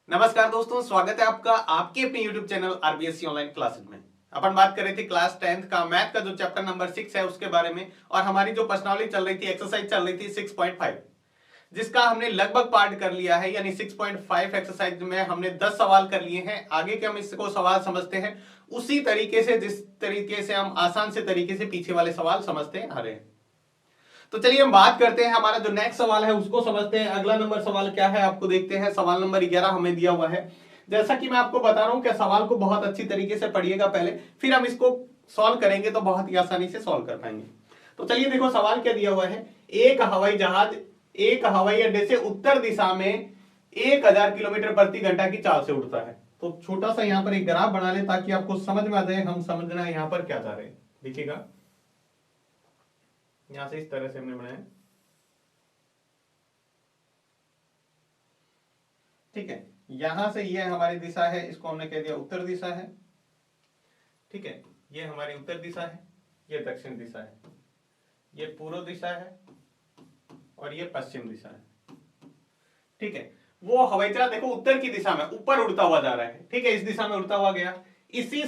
नमस्कार दोस्तों, स्वागत है आपका आपके अपने YouTube channel RBSC online classes में। अपन बात कर रहे थे क्लास 10th का मैथ का जो चैप्टर नंबर 6 है उसके बारे में, और हमारी जो प्रश्नावली चल रही थी, एक्सरसाइज चल रही थी 6.5, जिसका हमने लगभग पार्ट कर लिया है। यानी 6.5 एक्सरसाइज में हमने 10 सवाल कर लिए हैं। आगे के हम इसको सवाल समझते हैं उसी तरीके से जिस तरीके से हम आसान से तरीके से पीछे वाले सवाल समझते आ रहे हैं। तो चलिए हम बात करते हैं, हमारा जो नेक्स्ट सवाल है उसको समझते हैं। अगला नंबर सवाल क्या है आपको देखते हैं। सवाल नंबर 11 हमें दिया हुआ है। जैसा कि मैं आपको बता रहा हूं कि सवाल को बहुत अच्छी तरीके से पढ़िएगा पहले, फिर हम इसको सॉल्व करेंगे तो बहुत ही आसानी से सॉल्व कर पाएंगे। तो चलिए देखो सवाल क्या दिया हुआ है। एक हवाई जहाज एक हवाई अड्डे से उत्तर दिशा में 1000 किलोमीटर प्रति घंटा की चाल से उड़ता है। तो छोटा सा यहाँ पर एक ग्राफ बना ले ताकि आपको समझ में आ जाए हम समझना यहाँ पर क्या चाह रहे हैं। देखिएगा यहां से इस तरह से हमने बनाया, ठीक है। यहां से ये हमारी दिशा है, इसको हमने कह दिया उत्तर दिशा है, ठीक है। ये हमारी उत्तर दिशा है, ये दक्षिण दिशा है, ये पूर्व दिशा है और ये पश्चिम दिशा है, ठीक है। वो हवाई जहाज देखो उत्तर की दिशा में ऊपर उड़ता हुआ जा रहा है, ठीक है। इस दिशा में उड़ता हुआ गया। उसी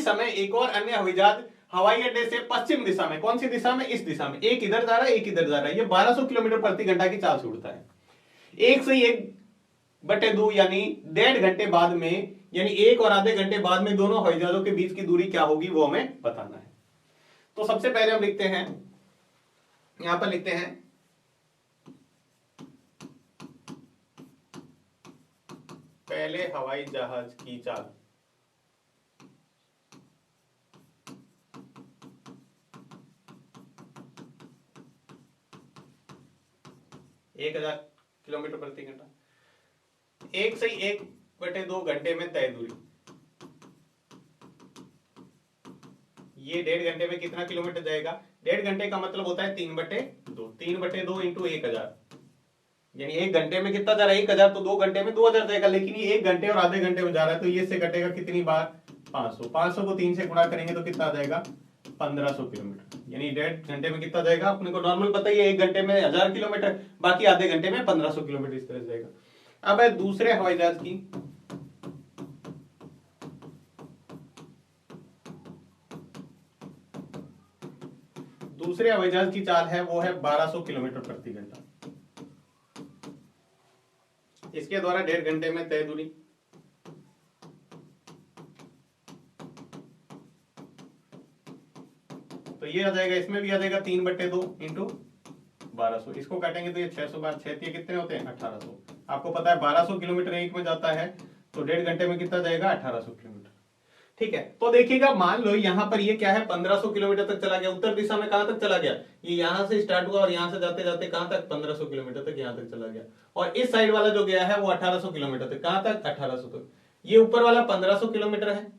समय एक और अन्य हवाई जहाज हवाई अड्डे से पश्चिम दिशा में, कौन सी दिशा में, इस दिशा में, एक इधर जा रहा है एक इधर जा रहा है। ये 1200 किलोमीटर प्रति घंटा की चाल से उड़ता है। 1/2 यानी 1.5 घंटे बाद में, यानी 1 और आधे घंटे बाद में दोनों हवाई जहाजों के बीच की दूरी क्या होगी वो हमें बताना है। तो सबसे पहले हम लिखते हैं, यहां पर लिखते हैं पहले हवाई जहाज की चाल। एक 1000 किलोमीटर प्रति घंटा, 1/2 घंटे में तय दूरी। ये 1.5 घंटे में कितना किलोमीटर जाएगा? 1.5 घंटे का मतलब होता है 3/2। 3/2 इंटू 1000, यानी 1 घंटे में कितना जा रहा है 1000, तो 2 घंटे में 2000 जाएगा। लेकिन ये 1 घंटे और आधे घंटे में जा रहा है, तो ये से घटेगा कितनी बार? 500। 500 को 3 से गुणा करेंगे तो कितना आ जाएगा? 1500 किलोमीटर। यानी 1.5 घंटे में कितना जाएगा? अपने को नॉर्मल पता ही है, 1 घंटे में 1000 किलोमीटर, बाकी आधे घंटे में 1500 किलोमीटर, इस तरह से जाएगा। अब है दूसरे हवाई जहाज की, दूसरे हवाई जहाज की चाल है वो है 1200 किलोमीटर प्रति घंटा। इसके द्वारा 1.5 घंटे में तय दूरी। तो ये आ जाएगा, इसमें भी आ जाएगा 3/2 इंटू 1200। इसको काटेंगे तो ये 600 बार 6 कितने होते हैं? 1800। आपको पता है 1200 किलोमीटर एक में जाता है, तो 1.5 घंटे में कितना जाएगा? 1800 किलोमीटर, ठीक है। तो देखिएगा मान लो यहाँ पर ये क्या है, 1500 किलोमीटर तक चला गया। उत्तर दिशा में कहां तक चला गया? ये यहां से स्टार्ट हुआ और यहां से जाते जाते कहां तक? 1500 किलोमीटर तक यहां तक चला गया। और इस साइड वाला जो गया है वो 1800 किलोमीटर तक, कहां तक? 1800 तक। ये ऊपर वाला 1500 किलोमीटर है।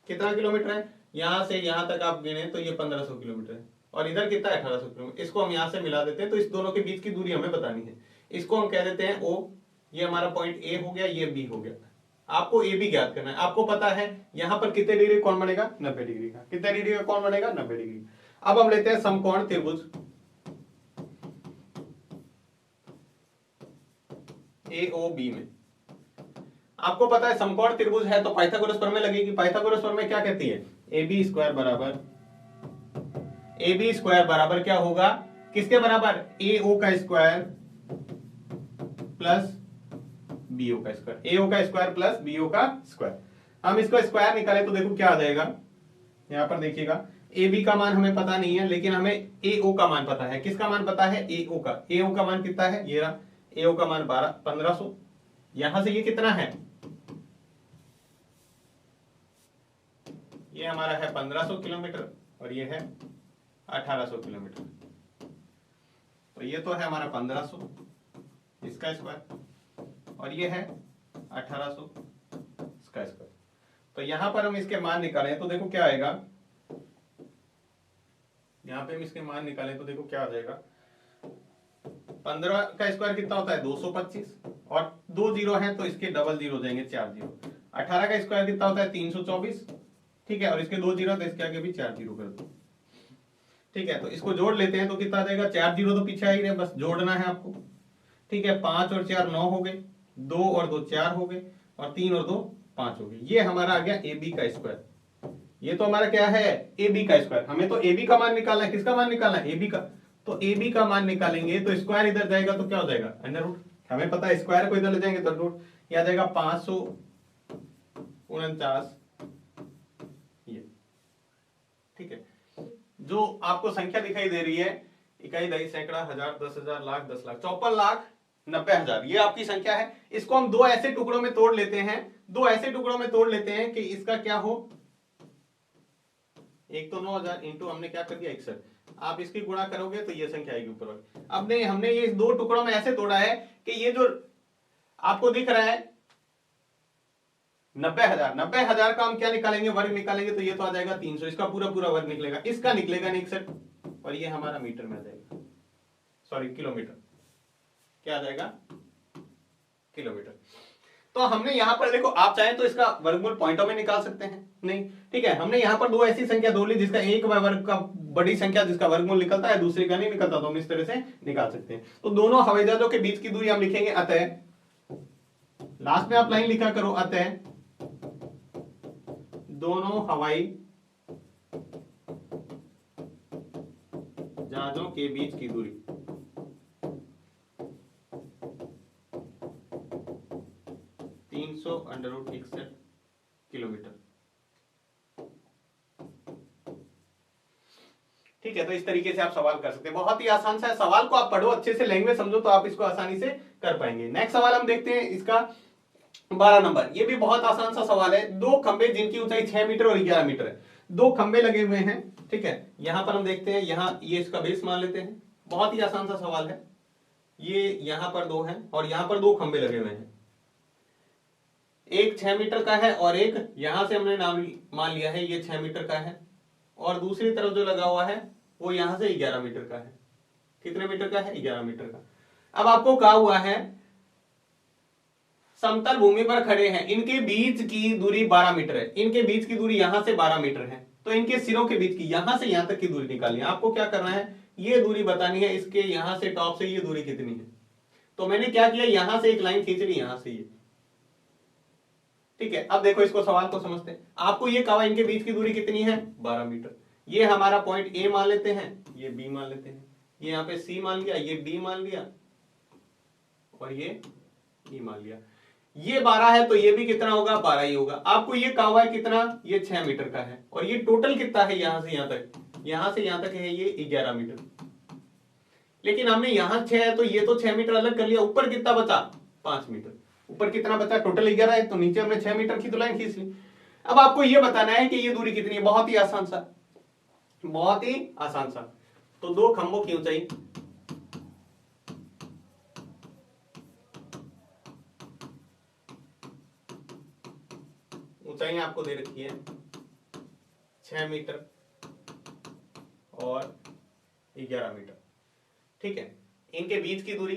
कितना किलोमीटर है? यहां से यहां तक आप गिने तो ये 1500 किलोमीटर है, और इधर कितना है? 1800 किलोमीटर। इसको हम यहां से मिला देते हैं, तो इस दोनों के बीच की दूरी हमें बतानी है। इसको हम कह देते हैं ओ। ये हमारा पॉइंट ए हो गया, ये बी हो गया। आपको ए भी ज्ञात करना है। आपको पता है यहां पर कितने डिग्री कौन बनेगा? 90 डिग्री का। कितने डिग्री का कौन बनेगा? 90 डिग्री। अब हम लेते हैं समकोण त्रिभुज ए ओ बी में। आपको पता है समकोण त्रिभुज है तो पाइथागोरस प्रमेय लगेगी। पाइथागोरस प्रमेय क्या कहती है? ए बी स्क्वायर बराबर क्या होगा? किसके बराबर? ए ओ का स्क्वायर प्लस बी ओ का स्क्वायर। ए ओ का स्क्वायर प्लस बी ओ का स्क्वायर। हम इसको स्क्वायर निकाले तो देखो क्या आ जाएगा। यहां पर देखिएगा, ए बी का मान हमें पता नहीं है, लेकिन हमें ए ओ का मान पता है। किसका मान पता है? ए ओ का। ए ओ का मान कितना है? ये रहा। ए ओ का मान 1500। यहां से ये कितना है? ये हमारा है 1500 किलोमीटर और ये है 1800 किलोमीटर। तो ये तो है हमारा 1500 इसका स्क्वायर, और ये है 1800 इसका स्क्वायर। तो यहां पर हम इसके मान निकालें तो देखो क्या आएगा। यहां पे हम इसके मान निकालें तो देखो क्या आ जाएगा। 15 का स्क्वायर कितना होता है? 225, और 2 जीरो है तो इसके डबल जीरो जाएंगे, 4 जीरो। 18 का स्क्वायर कितना होता है? 324, ठीक है। और इसके 2 जीरो तो इसके आगे भी 4 जीरो कर दो, ठीक है। तो इसको जोड़ लेते हैं तो कितना आ जाएगा? 4 जीरो तो पीछे आ ही रहे, बस जोड़ना है आपको, ठीक है। 5 और 4 9 हो गए, 2 और 2 4 हो गए, और 3 और 2 5 हो गए। ये हमारा आ गया ए बी का स्क्वायर। ये तो हमारा क्या है, ए बी का स्क्वायर। हमें तो ए बी का मान निकालना है। किसका मान निकालना है, ए बी का। तो ए बी का मान निकालेंगे तो स्क्वायर इधर जाएगा तो क्या हो जाएगा, अंडर रूट। हमें पता है स्क्वायर को इधर ले जाएंगे तो रूट, यह आ जाएगा 549। ये ठीक है। जो आपको संख्या दिखाई दे रही है, इकाई, दही, सैकड़ा, हजार, 10,000, लाख, 10 लाख, 54,90,000, ये आपकी संख्या है। इसको हम दो ऐसे टुकड़ों में तोड़ लेते हैं, दो ऐसे टुकड़ों में तोड़ लेते हैं कि इसका क्या हो, एक तो 9,000 इंटू हमने क्या कर दिया 61, आप इसकी गुणा करोगे तो ये संख्या आएगी ऊपर वाली। अब नहीं, हमने ये दो टुकड़ों में ऐसे तोड़ा है कि ये जो आपको दिख रहा है 90,000, 90,000 का हम क्या निकालेंगे, वर्ग निकालेंगे, तो ये तो आ जाएगा 300, इसका पूरा पूरा वर्ग निकलेगा, इसका निकलेगा नहीं 61, और ये हमारा मीटर में आ जाएगा, सॉरी किलोमीटर, क्या आ जाएगा, किलोमीटर। तो हमने यहां पर देखो, आप चाहें तो इसका वर्गमूल पॉइंटों में निकाल सकते हैं, नहीं ठीक है। हमने यहां पर दो ऐसी संख्या दो ली जिसका एक वर्ग का बड़ी संख्या जिसका वर्गमूल निकलता है, दूसरे का नहीं निकलता, तो हम इस तरह से निकाल सकते हैं। तो दोनों हवाई जहाजों के बीच की दूरी हम लिखेंगे अतः, लास्ट में आप लाइन लिखा करो, अतः दोनों हवाई जहाजों के बीच की दूरी 300 अंडर रूट 61 किलोमीटर। ठीक है, तो इस तरीके से आप सवाल कर सकते हैं। बहुत ही आसान सा है, सवाल को आप पढ़ो अच्छे से, लैंग्वेज समझो तो आप इसको आसानी से कर पाएंगे। नेक्स्ट सवाल हम देखते हैं, इसका 12 नंबर। ये भी बहुत आसान सा सवाल है। दो खंबे जिनकी ऊंचाई 6 मीटर और 11 मीटर है, दो खंबे लगे हुए हैं, ठीक है। यहां पर हम देखते हैं, यहां ये इसका बेस मान लेते हैं। बहुत ही आसान सा सवाल है। ये यहां पर दो हैं और यहां पर दो खंबे लगे हुए हैं, एक 6 मीटर का है और एक यहां से हमने नाम मान लिया है ये 6 मीटर का है, और दूसरी तरफ जो लगा हुआ है वो यहां से 11 मीटर का है। कितने मीटर का है, 11 मीटर का। अब आपको कहा हुआ है समतल भूमि पर खड़े हैं, इनके बीच की दूरी 12 मीटर है, इनके बीच की दूरी यहां से 12 मीटर है, तो इनके सिरों के बीच की यहां से यहां तक की दूरी निकालनी है। आपको क्या करना है, ये दूरी बतानी है, इसके यहां से टॉप से ये दूरी कितनी है। तो मैंने क्या किया, यहां से एक लाइन खींच ली, यहां से ये, ठीक है। अब देखो इसको, सवाल को समझते हैं। आपको ये कहा इनके बीच की दूरी कितनी है, 12 मीटर। ये हमारा पॉइंट ए मान लेते हैं, ये बी मान लेते हैं, ये यहाँ पे सी मान लिया, ये डी मान लिया, और ये ई मान लिया। ये 12 है तो ये भी कितना होगा, 12 ही होगा। आपको ये कहा हुआ है कितना, ये 6 मीटर का है, और ये टोटल कितना है, यहां से यहां तक, यहां से यहां तक है ये 11 मीटर। लेकिन हमने यहां 6 है तो ये तो 6 मीटर अलग कर लिया, ऊपर कितना बचा, 5 मीटर। ऊपर कितना बचा, टोटल 11 है, तो नीचे हमने 6 मीटर की तो लाइन खींच ली। अब आपको ये बताना है कि ये दूरी कितनी है। बहुत ही आसान सा, बहुत ही आसान सा। तो दो खंभों की ऊंचाई, ऊंचाई आपको दे रखी है 6 मीटर और 11 मीटर, ठीक है। इनके बीच की दूरी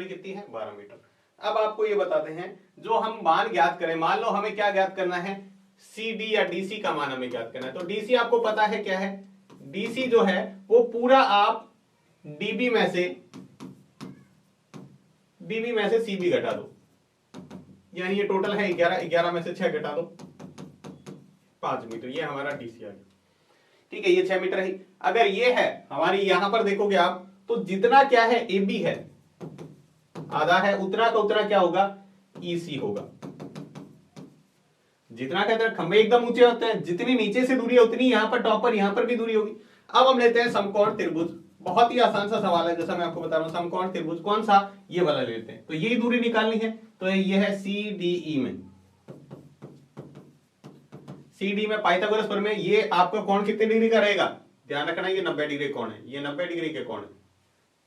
कितनी है, 12 मीटर। अब आपको ये बताते हैं, जो हम मान ज्ञात करें, मान लो हमें क्या ज्ञात करना है, सी डी या डीसी का मान हमें ज्ञात करना है। तो डीसी आपको पता है क्या है, डीसी जो है वो पूरा आप डीबी में से सीबी घटा दो, यानी ये टोटल है 11, 11 में से 6 घटा दो, 5 मीटर। ये हमारा डीसी आ गया, ठीक है। ये 6 मीटर है। अगर ये है हमारी, यहां पर देखोगे आप तो जितना क्या है, ए बी है, आधा है, उतना का उतना क्या होगा, ईसी होगा। जितना कहते हैं खंबे एकदम ऊंचे होते हैं, जितनी नीचे से दूरी है उतनी यहां पर टॉप पर, यहां पर भी दूरी होगी। अब हम लेते हैं समकोण त्रिभुज। बहुत ही आसान सा सवाल है, जैसा मैं आपको बता रहा हूं। समकोण त्रिभुज कौन सा, ये वाला लेते हैं। तो यही दूरी निकालनी है, तो ये है सी डी ई में, सी डी में पाइथागोरस प्रमेय। ये आपका कोण कितने डिग्री का रहेगा, ध्यान रखना, ये 90 डिग्री कोण है, ये 90 डिग्री के कोण है,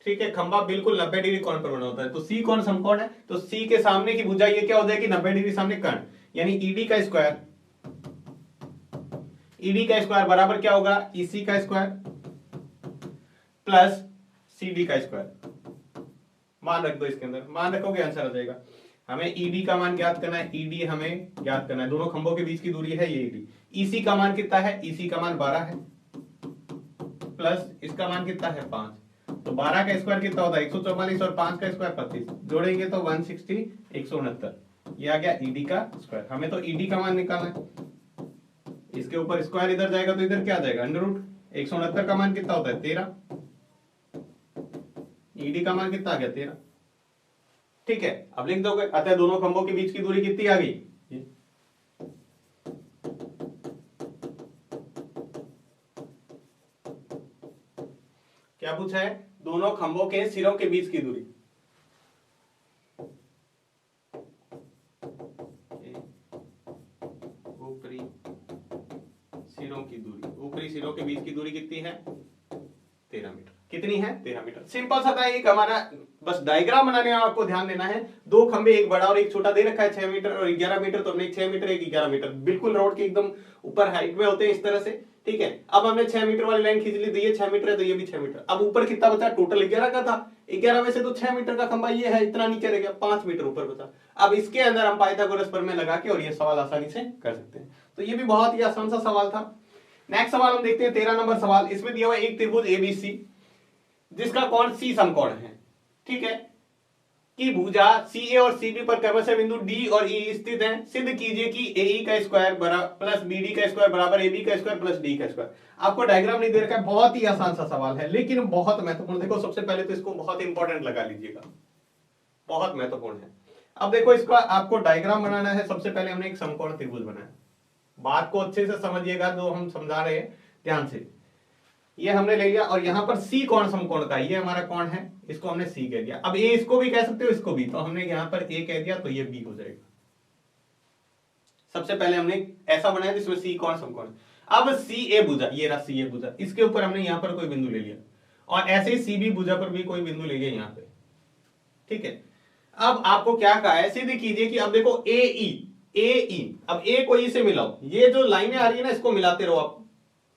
ठीक है। खंबा बिल्कुल 90 डिग्री कोण पर बना होता है। तो सी कोण समकोण है, तो सी के सामने की भुजा ये क्या हो जाएगी, 90 डिग्री सामने कर्ण, यानी ईडी का स्क्वायर, ईडी का स्क्वायर बराबर क्या होगा, ईसी का स्क्वायर प्लस सीडी का स्क्वायर। मान रख दो इसके अंदर, मान रखोगे आंसर आ जाएगा। हमें ईडी का मान ज्ञात करना है, ईडी हमें ज्ञात करना है, दोनों खंभों के बीच की दूरी है ये ईडी। ईसी का मान कितना है, ईसी का मान 12 है, प्लस इसका मान कितना है 5, तो 12 का स्क्वायर कितना होता है 144 और 5 का स्क्वायर 25, जोड़ेंगे तो 160 169, ये आ गया ईडी का स्क्वायर। हमें तो ईडी का मान निकालना है, इसके ऊपर स्क्वायर इधर जाएगा तो इधर क्या आ जाएगा अंडर रूट। 169 का मान कितना होता है 13, ईडी का मान कितना आ गया 13। ठीक है, अब लिख दोगे अतः दोनों खंभों के बीच की दूरी कितनी आ गई, क्या पूछा है, दोनों खंभों के सिरों के बीच की दूरी। ऊपरी सिरों की दूरी, ऊपरी सिरों के बीच की दूरी कितनी है 13 मीटर। कितनी है 13 मीटर। सिंपल सा था एक हमारा, बस डायग्राम बनाने में आपको ध्यान देना है। दो खंबे, एक बड़ा और एक छोटा दे रखा है 6 मीटर और 11 मीटर, तो हमने 6 मीटर एक 11 मीटर बिल्कुल रोड के एकदम ऊपर हाइट में होते हैं इस तरह से। ठीक है, अब हमने 6 मीटर वाली लाइन खींच ली, तो ये 6 मीटर है तो ये भी 6 मीटर। अब ऊपर कितना बचा, टोटल 11 का था, 11 में से तो 6 मीटर का खंबा ये है, इतना नीचे रह गया, 5 मीटर ऊपर बचा। अब इसके अंदर हम पाइथागोरस प्रमेय लगा के और ये सवाल आसानी से कर सकते हैं। तो ये भी बहुत ही आसान सा सवाल था। नेक्स्ट सवाल हम देखते हैं 13 नंबर सवाल। इसमें दिया हुआ एक त्रिभुज एबीसी जिसका कोण सी समकोण है। ठीक है, कि भुजा सी ए और सी बी पर क्रमशः बिंदु डी और ई स्थित हैं। सिद्ध कीजिए कि ए ई का स्क्वायर प्लस बी डी का स्क्वायर बराबर ए बी का स्क्वायर प्लस डी का स्क्वायर। आपको डायग्राम नहीं दे रखा है, बहुत ही आसान सा सवाल है लेकिन बहुत महत्वपूर्ण। देखो सबसे पहले तो इसको बहुत इंपॉर्टेंट लगा लीजिएगा, बहुत महत्वपूर्ण है। अब देखो इसका आपको डायग्राम बनाना है। सबसे पहले हमने एक समकोण त्रिभुज बनाया, बात को अच्छे से समझिएगा जो हम समझा रहे हैं ध्यान से। ये हमने ले लिया और यहां पर सी कोण समकोण का, ये हमारा कोण है, इसको हमने सी कह दिया। अब ए इसको भी कह सकते हो, इसको भी, तो हमने यहां पर ए कह दिया तो ये बी हो जाएगा। सबसे पहले हमने ऐसा बनाया जिसमें सी कोण समकोण। अब सी ए भुजा, ये रहा सी ए भुजा, इसके ऊपर हमने यहां पर कोई बिंदु ले लिया और ऐसे ही सी बी भुजा पर भी कोई बिंदु ले लिया यहां पे। ठीक है, अब आपको क्या कहा है, सिद्ध कीजिए कि अब देखो ए ई, अब ए को ई से मिलाओ, ये जो लाइनें आ रही है ना इसको मिलाते रहो आप,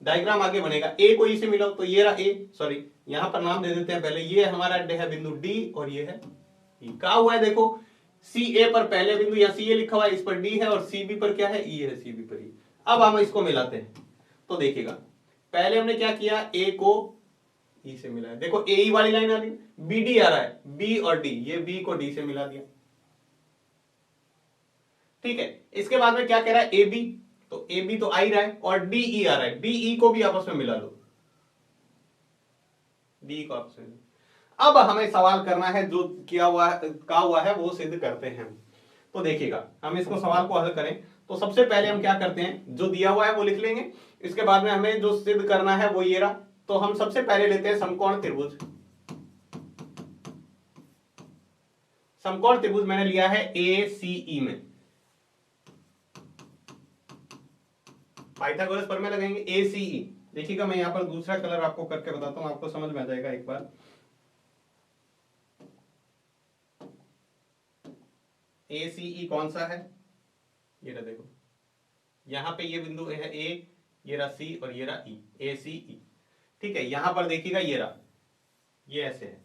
डायग्राम आगे बनेगा। ए को ई से मिलाओ तो ये रहा ए, सॉरी यहां पर नाम दे देते हैं पहले, ये हमारा है बिंदु डी और ये है ई। क्या हुआ है देखो, सी ए पर पहले बिंदु या सी ए लिखा हुआ है, इस पर डी है और सी बी पर क्या है ई है, सी बी पर ई। अब हम इसको मिलाते हैं तो देखिएगा, पहले हमने क्या किया, ए को ई से मिलाया, देखो ए ई वाली लाइन आ रही, बी डी आ रहा है, बी और डी, ये बी को डी से मिला दिया। ठीक है, इसके बाद में क्या कह रहा है, ए बी, तो ए बी तो आ ही रहा है और डी ई आ रहा है, डी ई को भी आपस में मिला लो, डी को आपस में। अब हमें सवाल करना है, जो किया हुआ है कहा हुआ है वो सिद्ध करते हैं। तो देखिएगा हम इसको सवाल को हल करें तो सबसे पहले हम क्या करते हैं, जो दिया हुआ है वो लिख लेंगे, इसके बाद में हमें जो सिद्ध करना है वो ये रहा। तो हम सबसे पहले लेते हैं समकोण त्रिभुज। समकोण त्रिभुज मैंने लिया है ए सी ई में, पाइथागोरस प्रमेय लगाएंगे ए सी ई। देखिएगा मैं यहां पर दूसरा कलर आपको करके बताता हूं, आपको समझ में आ जाएगा एक बार। ए सी ई कौन सा है, ये रहा देखो, यहां पे ये बिंदु है ए, ये रहा सी और ये रहा ई, ए सी ई। ठीक है, यहां पर देखिएगा ये रहा, ये ऐसे है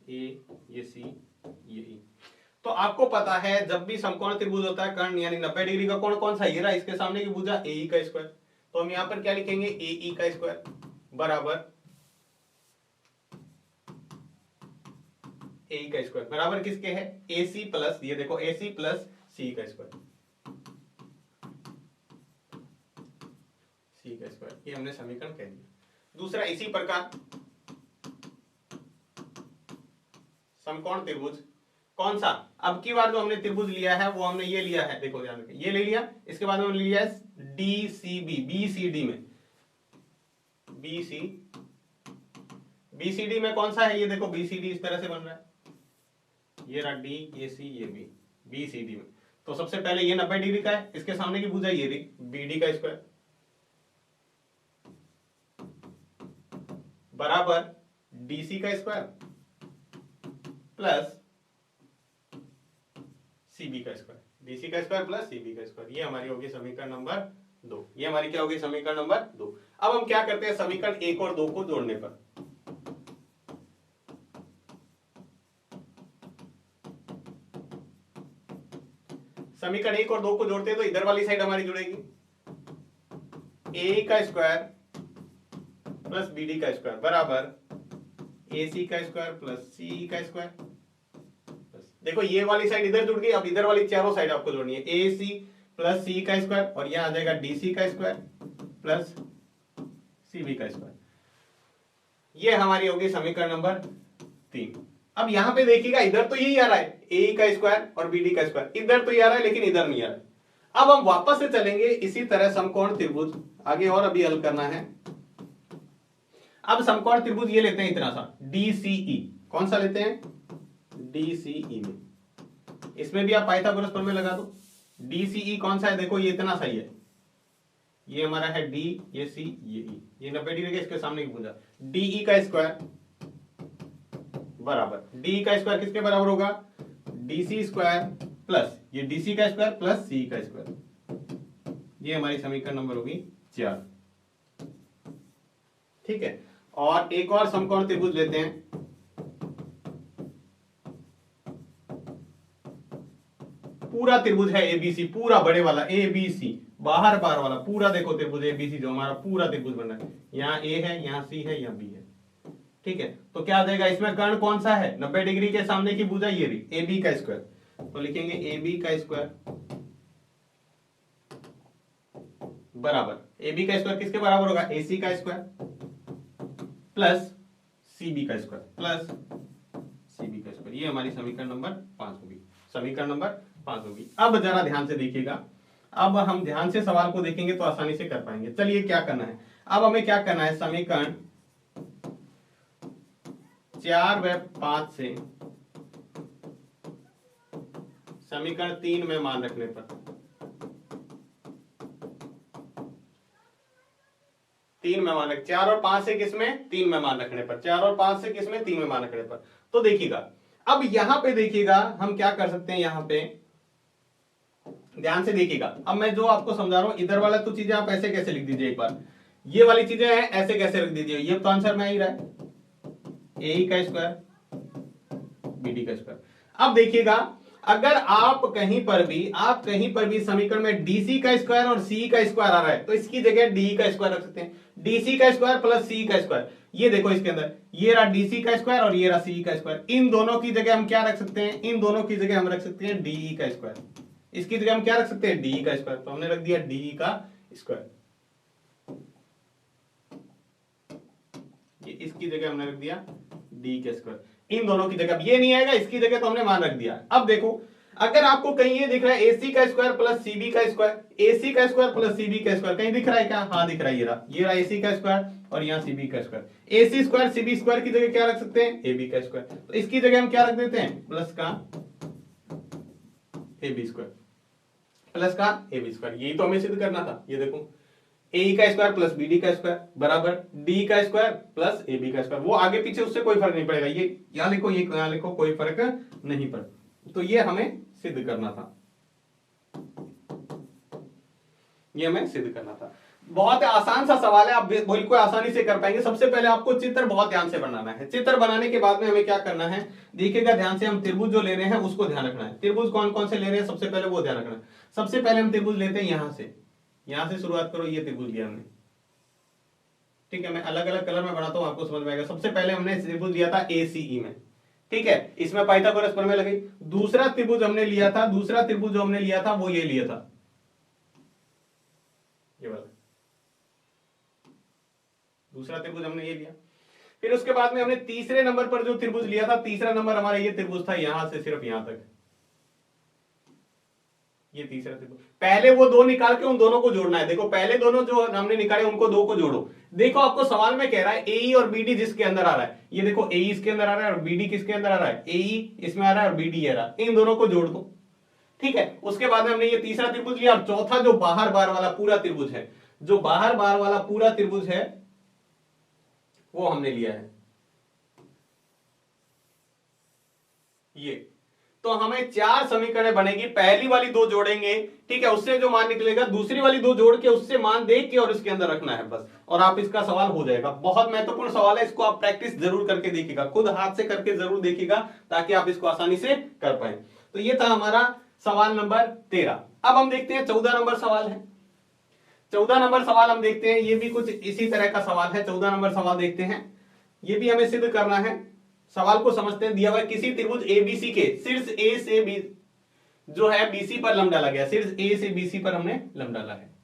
ए, ये सी, ये ई। तो आपको पता है जब भी समकोण त्रिभुज होता है कर्ण यानी 90 डिग्री का कोण कौन सा, ये रहा, इसके सामने की भुजा ए ई का स्क्वायर। तो हम यहां पर क्या लिखेंगे, ए ई का स्क्वायर बराबर ए ई का स्क्वायर बराबर किसके है, ए सी प्लस, ये देखो ए सी प्लस सी का स्क्वायर, सी का स्क्वायर, ये हमने समीकरण कह दिया। दूसरा इसी प्रकार समकोण त्रिभुज कौन सा, अब की बार जो हमने त्रिभुज लिया है वो हमने ये लिया है, देखो ध्यान रखिए, ये ले लिया, इसके बाद हमने लिया है D C B, B C D में, बी सी डी में कौन सा है, ये देखो बी सी डी इस तरह से बन रहा है, ये रहा डी, ये सी, ये बी, बी सी डी में। तो सबसे पहले ये 90 डिग्री का है, इसके सामने की भुजा ये रही बी डी का स्क्वायर बराबर डी सी का स्क्वायर प्लस सीबी का स्क्वायर, डीसी का स्क्वायर प्लस सीबी का स्क्वायर। ये हमारी होगी समीकरण नंबर 2। ये हमारी क्या होगी, समीकरण नंबर 2। अब हम क्या करते हैं, समीकरण 1 और 2 को जोड़ने पर, समीकरण 1 और 2 को जोड़ते हैं तो इधर वाली साइड हमारी जुड़ेगी, ए का स्क्वायर प्लस बी डी का स्क्वायर बराबर ए सी का स्क्वायर प्लस सी का स्क्वायर। देखो ये वाली साइड इधर जुड़ गई, अब इधर वाली चारों साइड आपको जोड़नी है, ए सी प्लस सी का स्क्वायर और यहां आ जाएगा डी सी का स्क्वायर प्लस सी बी का स्क्वायर। ये हमारी होगी समीकरण नंबर 3। अब यहां पे देखिएगा इधर तो यही आ रहा है ए का स्क्वायर और बी डी का स्क्वायर, इधर तो ये आ रहा है लेकिन इधर नहीं आ रहा है। अब हम वापस से चलेंगे इसी तरह समकोण त्रिभुज आगे और अभी हल करना है। अब समकोण त्रिभुज ये लेते हैं इतना सा DCE, कौन सा लेते हैं DCE में, इसमें भी आप पाइथागोरस प्रमेय लगा दो। DCE कौन सा है, देखो ये इतना सही है, ये हमारा है D, ये C, ये E, ये 90 डिग्री के इसके सामने की भुजा। DE का स्क्वायर बराबर DE का स्क्वायर किसके बराबर होगा, DC स्क्वायर प्लस ये DC का स्क्वायर प्लस C का स्क्वायर। ये हमारी समीकरण नंबर होगी 4। ठीक है, और एक और समकोण त्रिभुज लेते हैं। पूरा त्रिभुज है एबीसी, पूरा बड़े वाला एबीसी, बाहर बार वाला पूरा देखो त्रिभुज एबीसी जो हमारा पूरा त्रिभुज बन रहा है, यहाँ ए है, यहाँ सी है, यहाँ बी है। ठीक है, तो क्या आ जाएगा इसमें, कर्ण कौन सा है, 90 डिग्री के सामने की भुजा ये भी ए बी का स्क्वायर, तो लिखेंगे ए बी का स्क्वायर बराबर ए बी का स्क्वायर किसके बराबर होगा, ए सी का स्क्वायर प्लस सी बी का स्क्वायर प्लस सी बी का स्क्वायर। ये हमारी समीकरण नंबर 5 होगी, समीकरण नंबर 5 होगी। अब जरा ध्यान से देखिएगा, अब हम ध्यान से सवाल को देखेंगे तो आसानी से कर पाएंगे। चलिए क्या करना है, अब हमें क्या करना है, समीकरण 4 व 5 से समीकरण 3 में मान रखने पर, 3 में मान रख, 4 और 5 से किसमें, 3 में मान रखने पर, 4 और 5 से किसमें, 3 में मान रखने पर। तो देखिएगा अब यहां पे देखिएगा हम क्या कर सकते हैं, यहां पे ध्यान से देखिएगा। अब मैं जो आपको समझा रहा हूं, इधर वाला तो चीजें आप ऐसे कैसे लिख दीजिए, एक बार ये वाली चीजें हैं ऐसे कैसे लिख दीजिए, ये तो आंसर में आ ही रहा है, ए का स्क्वायर बी डी का स्क्वायर। अब देखिएगा अगर आप कहीं पर भी समीकरण में डीसी का स्क्वायर और सी का स्क्वायर आ रहा है तो इसकी जगह डी का स्क्वायर रख सकते हैं, डीसी का स्क्वायर प्लस सी का स्क्वायर। ये देखो इसके अंदर ये रहा डीसी का स्क्वायर और ये रहा सी का स्क्वायर, इन दोनों की जगह हम क्या रख सकते हैं, इन दोनों की जगह हम रख सकते हैं डी का स्क्वायर, इसकी जगह हम क्या रख सकते हैं, डी का स्क्वायर, तो हमने रख दिया डी का स्क्वायर, ये इसकी जगह हमने रख दिया डी के स्क्वायर, इन दोनों की जगह, ये नहीं आएगा इसकी जगह तो हमने मान रख दिया। अब देखो अगर आपको कहीं ये दिख रहा है एसी का स्क्वायर प्लस सीबी का स्क्वायर, एसी का स्क्वायर प्लस सीबी का स्क्वायर कहीं दिख रहा है क्या, हाँ दिख रहा है, ये रहा एसी का स्क्वायर और यहाँ सीबी का square, AC square CB square की जगह क्या रख सकते हैं, एबी का स्क्वायर, तो इसकी जगह हम क्या रख देते हैं, प्लस का एबी स्क्वायर, प्लस का एबी स्क्वायर। यही तो हमें सिद्ध करना था, ये देखो ए का स्क्वायर प्लस बी डी का स्क्वायर बराबर डी का स्क्वायर प्लस ए बी का स्क्वायर, वो आगे पीछे उससे कोई फर्क नहीं पड़ेगा, ये यहां लिखो ये यहां लिखो, कोई फर्क नहीं पड़ता, तो ये हमें सिद्ध करना था, ये हमें सिद्ध करना था। बहुत आसान सा सवाल है, आप बिल्कुल आसानी से कर पाएंगे। सबसे पहले आपको चित्र बहुत ध्यान से बनाना है, चित्र बनाने के बाद में हमें क्या करना है, देखिएगा ध्यान से, हम त्रिभुज जो ले रहे हैं उसको ध्यान रखना है, त्रिभुज कौन कौन से ले रहे हैं सबसे पहले वो ध्यान रखना है। सबसे पहले हम त्रिभुज लेते हैं यहां से शुरुआत करो, ये त्रिभुज लिया हमने, ठीक है, मैं अलग अलग कलर में बनाता हूं आपको समझ में आएगा। सबसे पहले हमने त्रिभुज लिया था एसीई में, ठीक है, इसमें पाइथागोरस प्रमेय लगी। दूसरा त्रिभुज हमने लिया था, दूसरा त्रिभुज जो हमने लिया था वो ये लिया था, ये वाला दूसरा त्रिभुज हमने ये लिया। फिर उसके बाद में हमने तीसरे नंबर पर जो त्रिभुज लिया था, तीसरा नंबर हमारा ये त्रिभुज था, यहां से सिर्फ यहां तक, ये तीसरा त्रिभुज। पहले वो दो निकाल के उन दोनों को जोड़ना है, देखो पहले दोनों जो हमने निकाले उनको दो को जोड़ो। देखो आपको सवाल में कह रहा है एई और बीडी जिसके अंदर आ रहा है, ये देखो एई इसके अंदर आ रहा है और बीडी किसके अंदर आ रहा है, एई इसमें आ रहा है और बीडी आ रहा है, इन दोनों को जोड़ दो, ठीक है। उसके बाद में हमने ये तीसरा त्रिभुज लिया और चौथा जो बाहर बार वाला पूरा त्रिभुज है, जो बाहर बार वाला पूरा त्रिभुज है वो हमने लिया है ये। तो हमें 4 समीकरण बनेगी, पहली वाली 2 जोड़ेंगे, ठीक है, उससे जो मान निकलेगा दूसरी वाली 2 जोड़ के उससे मान देख के और इसके अंदर रखना है बस, और आप इसका सवाल हो जाएगा। बहुत महत्वपूर्ण सवाल है, इसको आप प्रैक्टिस जरूर करके देखिएगा, खुद हाथ से करके जरूर देखिएगा ताकि आप इसको आसानी से कर पाए। तो ये था हमारा सवाल नंबर 13। अब हम देखते हैं 14 नंबर सवाल है। 14 नंबर सवाल हम देखते हैं, ये भी कुछ इसी तरह का सवाल है। 14 नंबर सवाल देखते हैं, ये भी हमें सिद्ध करना है। सवाल को समझते हैं। दिया हुआ किसी त्रिभुज एबीसी के शीर्ष ए से बी जो है बीसी पर लंब डाला गया, शीर्ष ए से बीसी पर हमने लंब डाला है।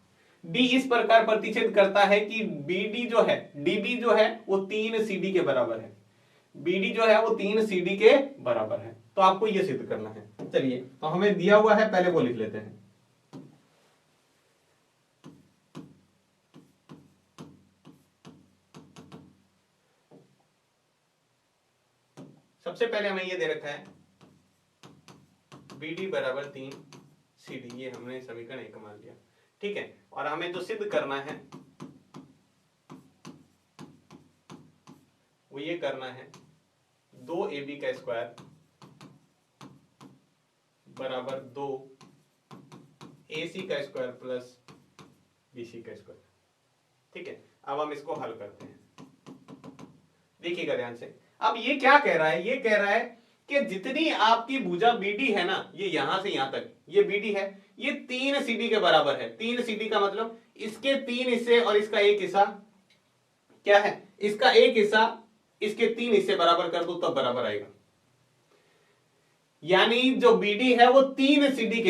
डी इस प्रकार प्रतिच्छेद करता है कि बीडी जो है, डीबी जो है वो 3 सीडी के बराबर है। बीडी जो है वो 3 सीडी के बराबर है, तो आपको ये सिद्ध करना है। चलिए तो हमें दिया हुआ है, पहले वो लिख लेते हैं। सबसे पहले हमें ये दे रखा है BD बराबर 3 CD, ये हमने समीकरण 1 मान लिया, ठीक है। और हमें जो सिद्ध करना है वो ये करना है 2AB का स्क्वायर बराबर 2 AC का स्क्वायर प्लस BC का स्क्वायर, ठीक है। अब हम इसको हल करते हैं, देखिएगा ध्यान से। अब ये क्या कह रहा है, ये कह रहा है कि जितनी आपकी भुजा BD है ना, ये यहां से यहां तक ये BD है, ये 3 CD के बराबर है। 3 CD का मतलब इसके 3 हिस्से और इसका एक हिस्सा क्या है, इसका एक हिस्सा इसके 3 हिस्से बराबर कर दो तब बराबर आएगा। यानी जो BD है वो 3 CD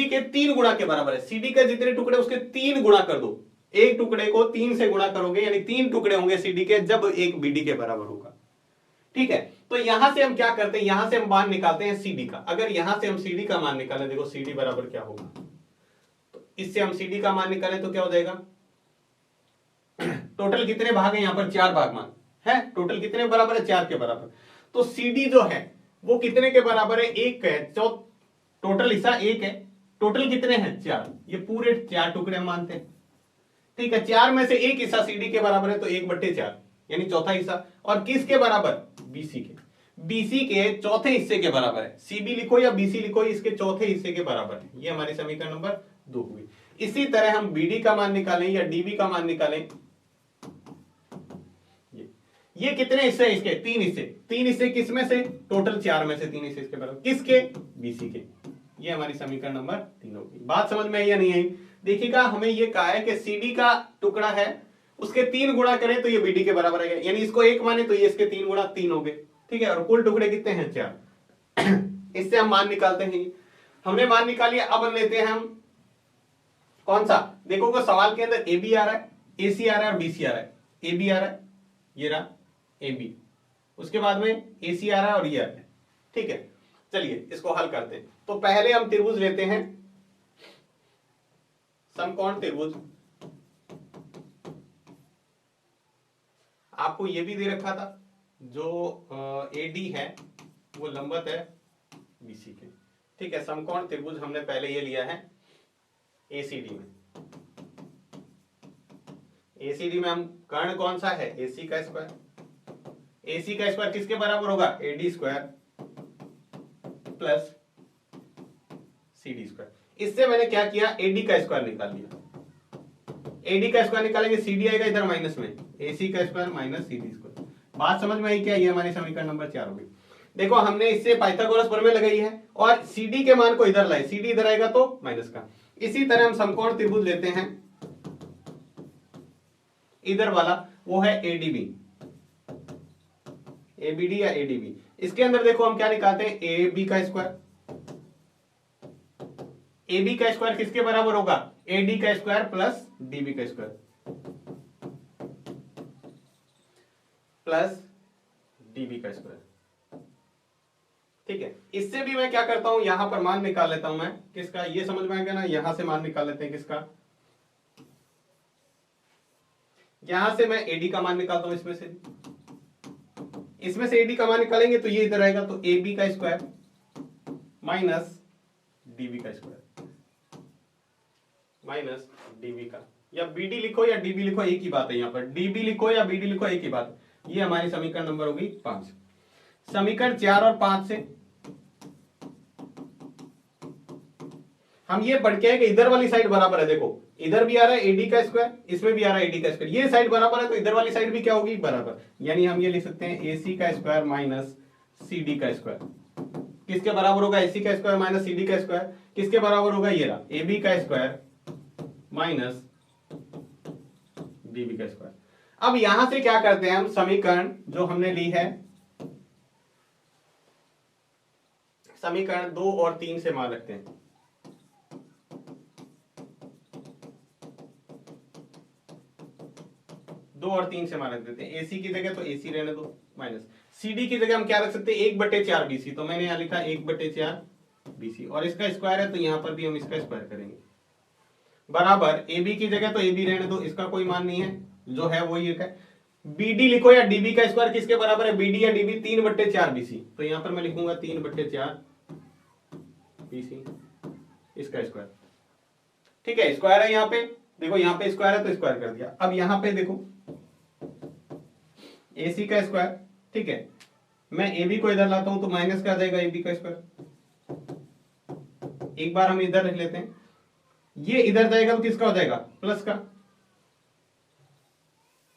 के 3 गुणा के बराबर है। CD के जितने टुकड़े उसके 3 गुणा कर दो, एक टुकड़े को 3 से गुणा करोगे यानी 3 टुकड़े होंगे CD के जब एक BD के बराबर होगा, ठीक है। तो यहां से हम क्या करते हैं, यहां से हम मान निकालते हैं CD का। अगर यहां से हम CD का मान निकालें, देखो CD बराबर क्या होगा, तो इससे हम CD का मान निकालें तो क्या हो जाएगा, टोटल कितने भाग है यहाँ पर, 4 भाग मान है। टोटल कितने बराबर है, 4 के बराबर। तो CD जो है वो कितने के बराबर है, 1 है। टोटल हिस्सा 1 है, टोटल कितने हैं, 4। ये पूरे 4 टुकड़े हम मानते हैं, ठीक है। 4 में से एक हिस्सा CD के बराबर है तो 1/4 यानी चौथा हिस्सा। और किसके बराबर, BC के, BC के चौथे हिस्से के बराबर है। CB लिखो या BC लिखो, इसके चौथे हिस्से के बराबर है। ये हमारी समीकरण नंबर 2 हुई। इसी तरह हम BD का मान निकालें या DB का मान निकालें, ये कितने हिस्से हैं इसके, 3 हिस्से। 3 हिस्से किसमें से, टोटल 4 में से 3 हिस्से इसके बराबर, किसके, BC के। ये हमारी समीकरण नंबर 3 होगी। बात समझ में आई या नहीं आई। देखिएगा हमें ये कहा है कि CD का टुकड़ा है, उसके 3 गुणा करें तो ये BD के बराबर आएगा, यानी इसको 1 माने तो ये इसके 3 गुणा 3 हो गए, ठीक है। और कुल टुकड़े कितने हैं, 4। इससे हम मान निकालते हैं। हमने मान निकाल लिया। अब लेते हैं हम कौन सा, देखो को सवाल के अंदर AB आ रहा है, AC आ रहा है और BC आ रहा है। AB आ रहा है, ये रहा AB, उसके बाद में AC आ रहा है और ये आ रहा है, ठीक है। चलिए इसको हल करते हैं। तो पहले हम त्रिभुज लेते हैं, समकोण त्रिभुज। आपको ये भी दे रखा था, जो AD है वो लंबवत है BC के, ठीक है। समकोण त्रिभुज हमने पहले ये लिया है ACD में। ACD में हम कर्ण कौन सा है, AC का स्क्वायर। AC का स्क्वायर किसके बराबर होगा, AD square plus CD square. इससे मैंने क्या किया, AD का स्क्वायर निकाल लिया। AD का स्क्वायर निकालेंगे, CD आएगा इधर माइनस में, AC का स्क्वायर माइनस CD स्क्वायर। बात समझ में आई क्या, ये हमारी समीकरण नंबर 4 होगी। देखो हमने इससे पाइथागोरस प्रमेय लगाई है और CD के मान को इधर लाए, CD इधर आएगा तो माइनस का। इसी तरह हम समकोण त्रिभुज लेते हैं, इधर वाला वो है ADB, ABD या ADB। इसके अंदर देखो हम क्या निकालते हैं, AB का स्क्वायर। AB का स्क्वायर किसके बराबर होगा, AD का स्क्वायर प्लस DB का स्क्वायर प्लस DB का स्क्वायर, ठीक है। इससे भी मैं क्या करता हूं, यहां पर मान निकाल लेता हूं मैं किसका, ये समझ में आएगा ना। यहां से मान निकाल लेते हैं किसका, यहां से मैं AD का मान निकालता हूं। इसमें से AD का मान निकालेंगे तो ये इधर आएगा, तो AB का स्क्वायर माइनस DB का स्क्वायर माइनस DB का, या BD लिखो या DB लिखो एक ही बात है। यहाँ पर DB लिखो या BD लिखो एक ही बात है। ये हमारी समीकरण नंबर होगी 5। समीकरण 4 और 5 से हम ये पढ़ के है कि इधर वाली साइड बराबर है। देखो इधर भी आ रहा है AD का स्क्वायर, इसमें भी आ रहा है AD का स्क्वायर, ये साइड बराबर है तो इधर वाली साइड भी क्या होगी, बराबर। यानी हम ये लिख सकते हैं AC का स्क्वायर माइनस CD का स्क्वायर किसके बराबर होगा, AC का स्क्वायर माइनस CD का स्क्वायर किसके बराबर होगा, ये रहा AB का स्क्वायर माइनस डीबी का स्क्वायर। अब यहां से क्या करते हैं हम, समीकरण जो हमने ली है, समीकरण 2 और 3 से मान रखते हैं। दो और 3 से मान रख देते हैं। एसी की जगह तो एसी रहने दो, माइनस सीडी की जगह हम क्या रख सकते हैं, 1/4 बीसी। तो मैंने यहां लिखा 1/4 बीसी, और इसका स्क्वायर है तो यहां पर भी हम इसका स्क्वायर करेंगे, बराबर एबी की जगह तो एबी रहने दो, इसका कोई मान नहीं है, जो है वो ये है। बीडी लिखो या डीबी का स्क्वायर किसके बराबर है, बीडी या डीबी, 3/4 बीसी। तो यहां पर मैं लिखूंगा 3/4 बीसी, इसका स्क्वायर। ठीक है, स्क्वायर है यहाँ पे, देखो यहाँ पे स्क्वायर है तो स्क्वायर कर दिया। अब यहाँ पे देखो AC का स्क्वायर, ठीक है, मैं AB को इधर लाता हूं तो माइनस का आ जाएगा AB का स्क्वायर। एक बार हम इधर लिख लेते हैं, ये इधर जाएगा तो किसका हो जाएगा, प्लस का।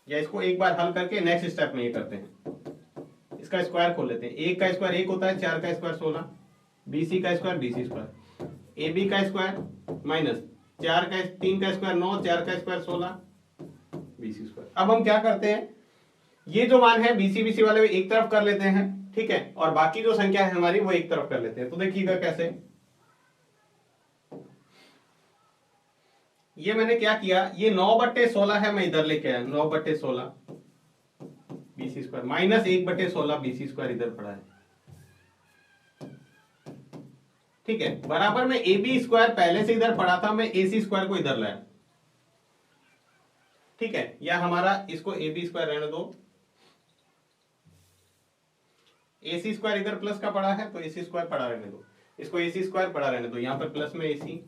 या इसको एक बार हल करके नेक्स्ट स्टेप में ये करते हैं, इसका स्क्वायर खोल लेते हैं। 1 का स्क्वायर 1 होता है, 4 का स्क्वायर 16, BC का स्क्वायर BC स्क्वायर, AB का स्क्वायर माइनस 3 का स्क्वायर 9, 4 का स्क्वायर 16, BC स्क्वायर। अब हम क्या करते हैं, ये जो मान है BC वाले एक तरफ कर लेते हैं, ठीक है, और बाकी जो संख्या है हमारी वो एक तरफ कर लेते हैं। तो देखिएगा कैसे, ये मैंने क्या किया, ये 9/16 है, मैं इधर लेके आया 9/16 BC square minus 1/16 BC square इधर पड़ा है, ठीक है, बराबर में AB स्क्वायर पहले से इधर पड़ा था, मैं AC स्क्वायर को इधर लाया, ठीक है, या हमारा इसको AB स्क्वायर रहने दो, AC स्क्वायर इधर प्लस का पड़ा है तो AC स्क्वायर पड़ा रहने दो, इसको AC स्क्वायर पड़ा रहने दो, यहां पर प्लस में AC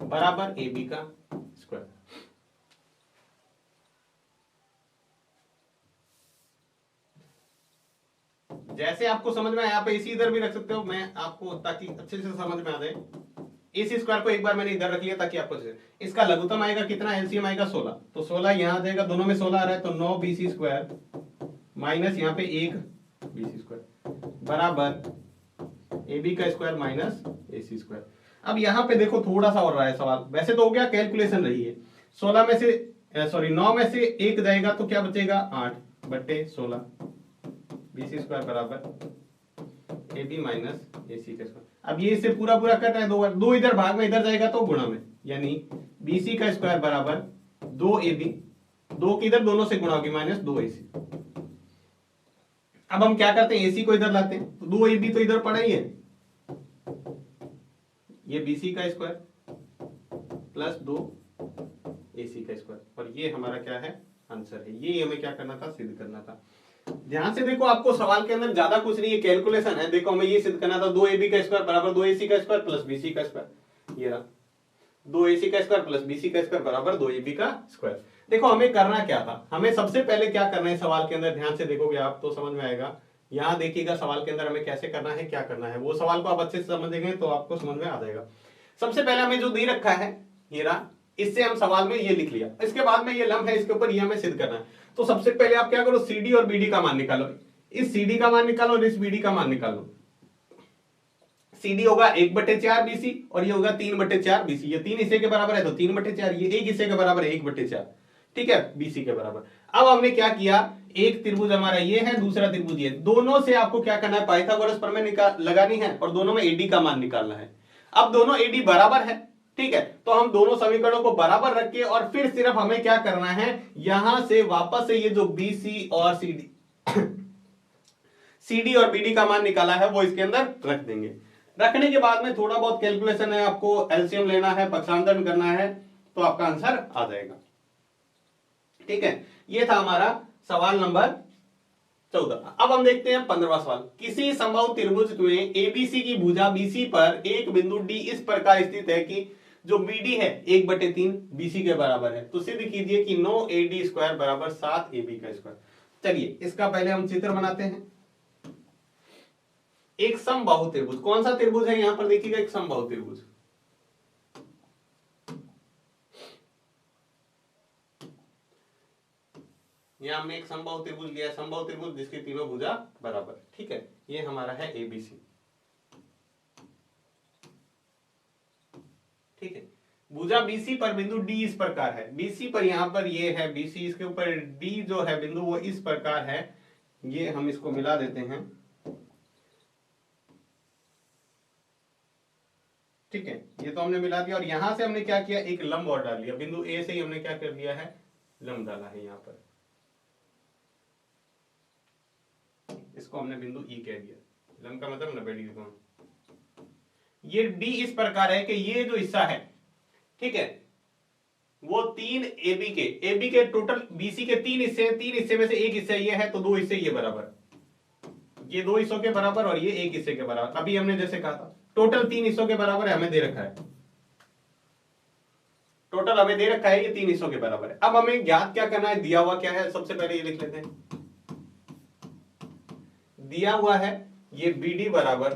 बराबर AB का स्क्वायर। जैसे आपको समझ में आया, आप AC इधर भी रख सकते हो, मैं आपको ताकि अच्छे से समझ में आ जाए, AC स्क्वायर को एक बार मैंने इधर रख लिया ताकि आपको, इसका लघुत्तम आएगा कितना, एलसीएम आएगा 16, तो 16 यहां आ जाएगा, दोनों में 16 आ रहा है, तो 9 BC स्क्वायर माइनस यहाँ पे 1 BC स्क्वायर बराबर AB का स्क्वायर माइनस AC स्क्वायर। अब यहाँ पे देखो थोड़ा सा और रहा है सवाल, वैसे तो हो गया, कैलकुलेशन रही है, 16 में से सॉरी 9 में से 1 जाएगा तो क्या बचेगा, 8/16 BC स्क्वायर बराबर AB माइनस AC का स्क्वायर। अब ये इससे पूरा पूरा कट है, दो इधर भाग में, इधर जाएगा तो गुणा में, यानी BC का स्क्वायर बराबर 2AB, 2 की इधर दोनों से गुणा होगी माइनस 2AC। अब हम क्या करते हैं, AC को इधर लाते हैं, तो 2AB तो इधर पड़ा ही है, ये BC का स्क्वायर प्लस 2AC का स्क्वायर, और ये हमारा क्या है, आंसर है। ये हमें क्या करना था, सिद्ध करना था। ध्यान से देखो, आपको सवाल के अंदर ज्यादा कुछ नहीं है, कैलकुलेशन है। देखो हमें ये सिद्ध करना था, 2AB का स्क्वायर बराबर 2AC का स्क्वायर प्लस BC का स्क्वायर, ये रहा 2AC का स्क्वायर प्लस BC का स्क्वायर बराबर 2AB का स्क्वायर। देखो हमें करना क्या था, हमें सबसे पहले क्या करना है सवाल के अंदर, ध्यान से देखोगे आप तो समझ में आएगा। यहाँ देखिएगा सवाल के अंदर हमें कैसे करना है, क्या करना है, वो सवाल को आप अच्छे से समझेंगे तो आपको समझ में आ जाएगा। सबसे पहले हमें जो दे रखा है ये रहा, इससे हम सवाल में ये लिख लिया, इसके बाद में ये लम्ब है, इसके ऊपर ये हमें सिद्ध करना है। तो सबसे पहले आप क्या करो, CD और BD का मान निकालो, इस CD का मान निकालो और इस BD का मान निकालो। CD होगा 1/4 BC और ये होगा 3/4 BC, ये 3 हिस्से के बराबर है तो 3/4, ये 1 हिस्से के बराबर है 1/4, ठीक है, BC के बराबर। अब हमने क्या किया, एक त्रिभुज हमारा ये है, दूसरा त्रिभुज ये, दोनों से आपको क्या करना है, पाइथागोरस प्रमेय लगानी है और दोनों में AD का मान निकालना है। अब दोनों AD बराबर है, ठीक है, तो हम दोनों समीकरणों को बराबर रख के और फिर सिर्फ हमें क्या करना है, यहां से वापस से ये जो BC और CD और BD का मान निकाला है वो इसके अंदर रख देंगे। रखने के बाद में थोड़ा बहुत कैलकुलेशन है, आपको एलसीएम लेना है, पक्षांतरण करना है, तो आपका आंसर आ जाएगा, ठीक है। ये था हमारा सवाल नंबर 14। अब हम देखते हैं 15वां सवाल। किसी समबाहु त्रिभुज में ABC की भुजा BC पर एक बिंदु D इस प्रकार स्थित है कि जो BD है 1/3 BC के बराबर है, तो सिद्ध कीजिए कि 9AD स्क्वायर बराबर 7AB का स्क्वायर। चलिए इसका पहले हम चित्र बनाते हैं। एक समबाहु त्रिभुज, कौन सा त्रिभुज है यहां पर देखिएगा, एक समबाहु त्रिभुज, यहां हमने एक समबाहु त्रिभुज लिया, समबाहु त्रिभुज जिसकी तीनों भुजा बराबर, ठीक है, ये हमारा है ABC, ठीक है। भुजा बीसी पर बिंदु डी इस प्रकार है। बीसी पर यहां पर ये है बीसी, इसके ऊपर डी जो है बिंदु वो इस प्रकार है। ये हम इसको मिला देते हैं, ठीक है। ये तो हमने मिला दिया और यहां से हमने क्या किया, एक लंब और डाल दिया। बिंदु ए से ही हमने क्या कर दिया है, लंब डाला है यहां पर। इसको हमने बिंदु ई कह दिया। लंब का मतलब 90 डिग्री कोण। ये डी इस प्रकार है कि ये जो हिस्सा है, ठीक है, वो 3 ए बी के टोटल बीसी के 3 हिस्से हैं। 3 हिस्से में से एक हिस्सा ये है तो 2 हिस्से ये बराबर, ये 2 हिस्सों के बराबर और ये 1 हिस्से के बराबर। अभी हमने जैसे कहा था टोटल 3 हिस्सों के बराबर है, हमें दे रखा है, टोटल हमें दे रखा है ये 3 हिस्सों के बराबर है। अब हमें ज्ञात क्या करना है, दिया हुआ क्या है, सबसे पहले ये लिख लेते हैं। दिया हुआ है ये BD बराबर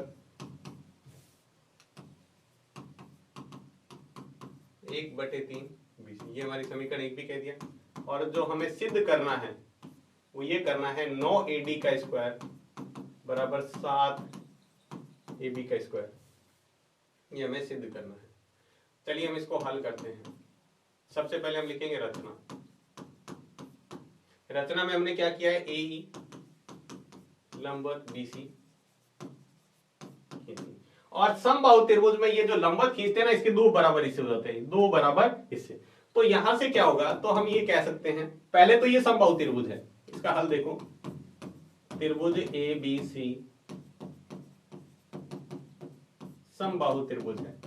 1/3 BC, ये हमारी समीकरण 1 भी कह दिया। और जो हमें सिद्ध करना है वो ये करना है 9 AD का स्क्वायर बराबर 7 AB का स्क्वायर, ये हमें सिद्ध करना है। चलिए हम इसको हल करते हैं। सबसे पहले हम लिखेंगे रचना। रचना में हमने क्या किया है, AE लंबवत BC और समबाहु त्रिभुज में ये जो लंबवत खींचते हैं ना, इसके 2 बराबर हिस्से हो जाते हैं, 2 बराबर हिस्से। तो यहां से क्या होगा, तो हम ये कह सकते हैं, पहले तो ये समबाहु त्रिभुज है, इसका हल देखो, त्रिभुज ABC समबाहु त्रिभुज है।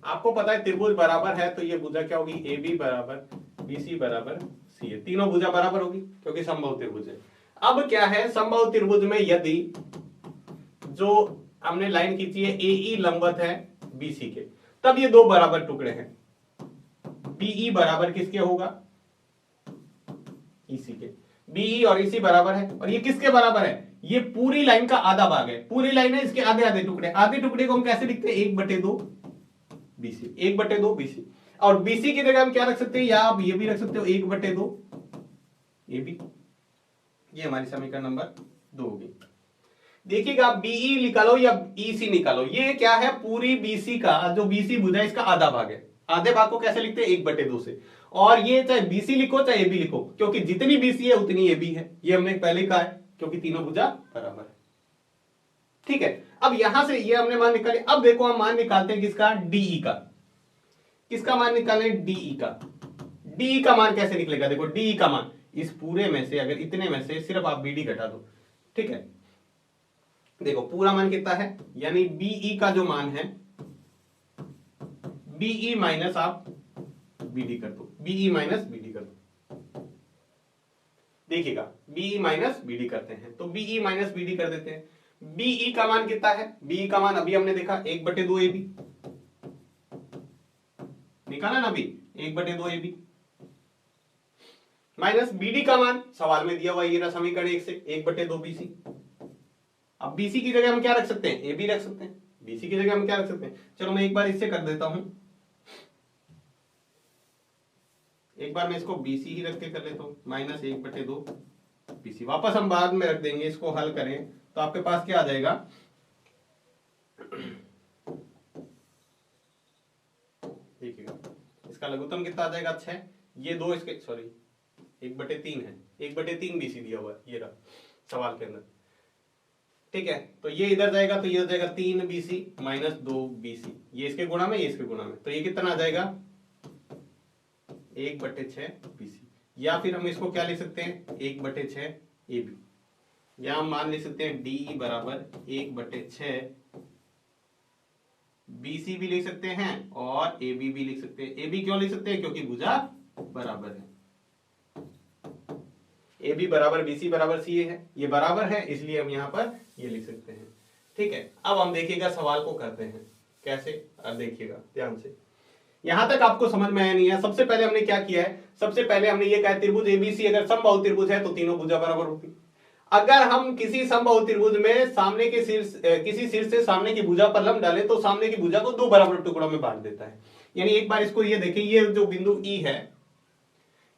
आपको पता है त्रिभुज बराबर है तो ये भुजा क्या होगी, AB बराबर BC बराबर CA, तीनों भुजा बराबर होगी क्योंकि समबाहु त्रिभुज है। अब क्या है, समबाहु त्रिभुज में यदि जो हमने लाइन खींची है AE लंबवत है BC के, तब ये 2 बराबर टुकड़े हैं। BE बराबर किसके होगा, EC के। BE और EC बराबर है और ये किसके बराबर है, ये पूरी लाइन का आधा भाग है। पूरी लाइन है, इसके आधे आधे टुकड़े। आधे टुकड़े को हम कैसे लिखते हैं, 1/2 BC, 1/2 BC। और BC की जगह हम क्या रख सकते हैं, या आप ये भी रख सकते हो 1/2 AB। ये हमारी समीकरण नंबर 2 होगी। देखिएगा BE निकालो या EC निकालो, ये क्या है, पूरी BC का जो BC भुजा इसका आधा भाग है। आधे भाग को कैसे लिखते हैं, 1/2 से। और ये चाहे BC लिखो चाहे AB लिखो, क्योंकि जितनी BC है उतनी AB है, ये हमने पहले कहा है, क्योंकि तीनों भुजा बराबर है, ठीक है। अब यहां से ये हमने मान निकाले। अब देखो हम मान निकालते हैं किसका, DE का। किसका मान निकाले, DE का। DE का मान कैसे निकलेगा, देखो DE का मान इस पूरे में से, अगर इतने में से सिर्फ आप BD घटा दो, ठीक है। देखो पूरा मान कितना है, यानी BE का जो मान है, BE माइनस आप BD कर दो, BE माइनस BD कर दो। देखिएगा BE माइनस BD करते हैं तो BE माइनस BD कर देते हैं। BE का मान कितना है, BE का मान अभी हमने देखा 1/2 AB निकाला ना, अभी 1/2 AB माइनस BD का मान सवाल में दिया हुआ ये समीकरण 1 से 1/2 BC। अब BC की जगह हम क्या रख सकते हैं, AB रख सकते हैं। BC की जगह हम क्या रख सकते हैं, चलो मैं एक बार इससे कर देता हूं, एक बार मैं इसको BC ही रख के कर लेता हूं, माइनस 1/2 BC। वापस हम बाद में रख देंगे, इसको हल करें तो आपके पास क्या आ जाएगा, देखिएगा इसका लघुत्तम कितना आ जाएगा, 6। ये 2 इसके, सॉरी 1/3 है, 1/3 BC दिया हुआ है ये रहा सवाल के अंदर, ठीक है। तो ये इधर जाएगा तो ये हो जाएगा 3 BC माइनस 2 BC, ये इसके गुणा में, ये इसके गुणा में, तो ये कितना आ जाएगा 1/6 BC। या फिर हम इसको क्या लिख सकते हैं, 1/6 AB, या हम मान लिख सकते हैं DE बराबर 1/6 BC भी लिख सकते हैं और AB भी लिख सकते हैं। AB क्यों लिख सकते हैं, क्योंकि भुजा बराबर है। AB बराबर BC बराबर CA है, ये बराबर है, इसलिए हम यहाँ पर ये लिख सकते हैं, ठीक है। अब हम देखिएगा सवाल को करते हैं कैसे, अब देखिएगा ध्यान से, यहां तक आपको समझ में आया नहीं है। सबसे पहले हमने क्या किया है, सबसे पहले हमने ये कहा त्रिभुज ABC अगर समबाहु त्रिभुज है तो तीनों भुजा बराबर होती। अगर हम किसी समबाहु त्रिभुज में सामने के शीर्ष, किसी शीर्ष से सामने की भुजा पर लंब डालें तो सामने की भुजा को 2 बराबर टुकड़ों में बांट देता है। यानी एक बार इसको ये देखिए, ये जो बिंदु E है,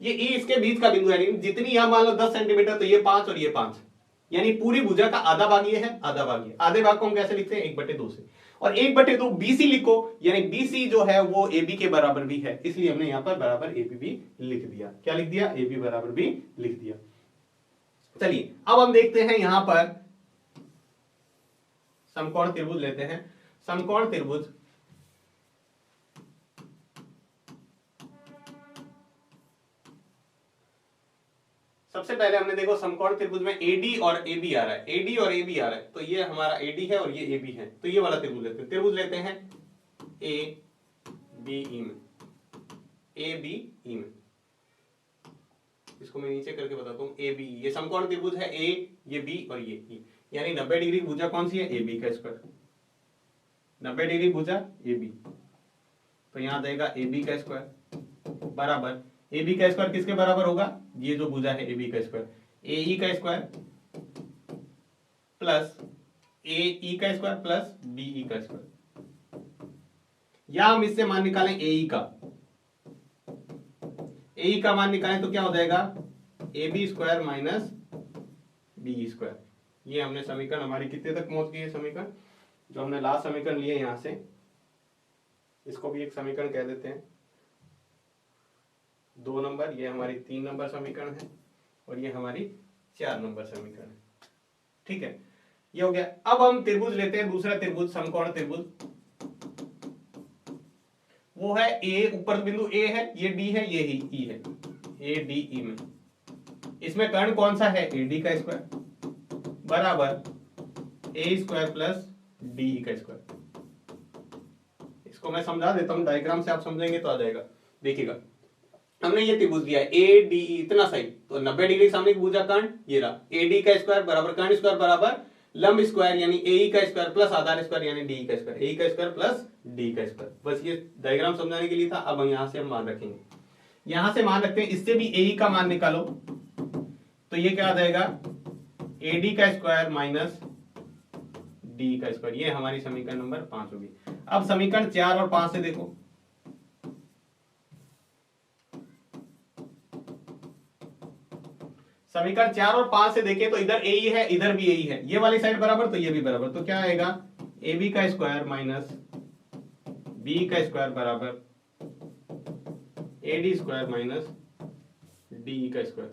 ये E इसके बीच का बिंदु है, जितनी यहां मान लो 10 सेंटीमीटर, तो ये 5 और ये 5, यानी पूरी भुजा का आधा भाग ये है, आधा भाग ये। आधे भाग को हम कैसे लिखते हैं, 1/2 से। और 1/2 BC लिखो, यानी BC जो है वो AB के बराबर भी है, इसलिए हमने यहां पर बराबर AB भी लिख दिया। क्या लिख दिया? AB बराबर भी लिख दिया। चलिए अब हम देखते हैं यहां पर समकोण त्रिभुज लेते हैं। समकोण त्रिभुज सबसे पहले हमने देखो समकोण त्रिभुज में AD और AB आ रहा है, AD और AB आ रहा है, तो ये हमारा AD है और ये AB है, तो ये वाला त्रिभुज लेते हैं। त्रिभुज लेते हैं ABE में, ABE में, इसको मैं नीचे करके बताता हूं। ABE ये समकोण त्रिभुज है, A ये B और ये E, यानी 90 डिग्री भुजा कौन सी है? AB का स्क्वायर। 90 डिग्री भुजा AB, तो यहां देगा AB का स्क्वायर बराबर, AB का स्क्वायर किसके बराबर होगा? ये जो भुजा है AB का स्क्वायर, AE का स्क्वायर प्लस AE का स्क्वायर प्लस BE का स्क्वायर, या हम इससे मान निकालें AE का, AE का मान निकालें तो क्या हो जाएगा? AB square minus BE square. ये हमने समीकरण, हमारी कितने तक पहुंच गई है समीकरण, जो हमने लास्ट समीकरण लिए यहां से, इसको भी एक समीकरण कह देते हैं। 2 नंबर, ये हमारी 3 नंबर समीकरण है और ये हमारी 4 नंबर समीकरण है। ठीक है, ये हो गया। अब हम त्रिभुज लेते हैं, दूसरा त्रिभुज, समकोण त्रिभुज, वो है A, ऊपर बिंदु A है, ये D है, ये E है, ADE में। इसमें कर्ण कौन सा है? AD का स्क्वायर बराबर A स्क्वायर प्लस DE का स्क्वायर। इसको मैं समझा देता हूं, डायग्राम से आप समझेंगे तो आ जाएगा। देखिएगा, हमने ये त्रिभुज दिया है ADE, इतना सही, तो 90 डिग्री सामने की भुजा कर्ण ये रहा, AD का स्क्वायर बराबर कर्ण स्क्वायर बराबर लंब स्क्वायर यानी AE का स्क्वायर प्लस आधार स्क्वायर यानी DE का स्क्वायर, AE का स्क्वायर प्लस DE का स्क्वायर। बस ये डायग्राम समझाने के लिए था। अब हम यहां से हम मान रखेंगे, यहां से मान रखते हैं, इससे भी AE का मान निकालो, तो ये क्या आ जाएगा? AD का स्क्वायर माइनस DE का स्क्वायर। ये हमारी समीकरण नंबर 5 होगी। अब समीकरण 4 और 5 से देखो, समीकरण 4 और 5 से देखें तो इधर AE है, इधर भी AE है, ये वाली साइड बराबर तो ये भी बराबर, तो क्या आएगा? AB का स्क्वायर माइनस BE का स्क्वायर बराबर AD स्क्वायर माइनस DE का square,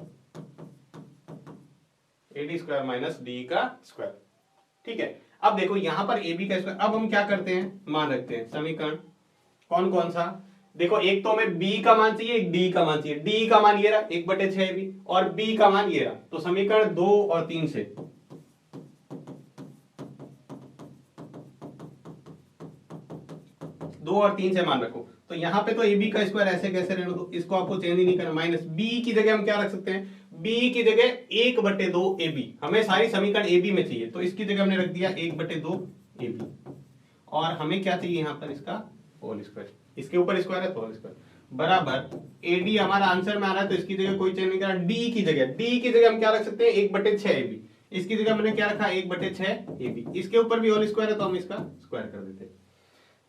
AD square minus DE का स्क्वायर। ठीक है, अब देखो यहां पर AB का स्क्वायर, अब हम क्या करते हैं? मान रखते हैं समीकरण कौन कौन सा। देखो, एक तो हमें B का मान चाहिए, एक D का मान चाहिए। D का मान ये रहा 1/6 AB और B का मान ये रहा, तो समीकरण 2 और 3 से 2 और 3 से मान रखो, तो यहां पे तो AB का स्क्वायर ऐसे कैसे रहने दो, इसको आपको चेंज ही नहीं करना। माइनस B की जगह हम क्या रख सकते हैं? B की जगह 1/2 AB, हमें सारी समीकरण AB में चाहिए, तो इसकी जगह हमने रख दिया 1/2 AB, और हमें क्या चाहिए यहां पर? इसका होल स्क्वायर, इसके ऊपर स्क्वायर है तो होल स्क्वायर बराबर AD हमारा आंसर में आ रहा है, तो इसकी जगह कोई चेंज नहीं करा। D की जगह हम क्या रख सकते हैं? 1/6 AB, इसकी जगह मैंने क्या रखा? 1/6 AB, इसके ऊपर भी होल स्क्वायर है तो हम इसका स्क्वायर कर देते हैं।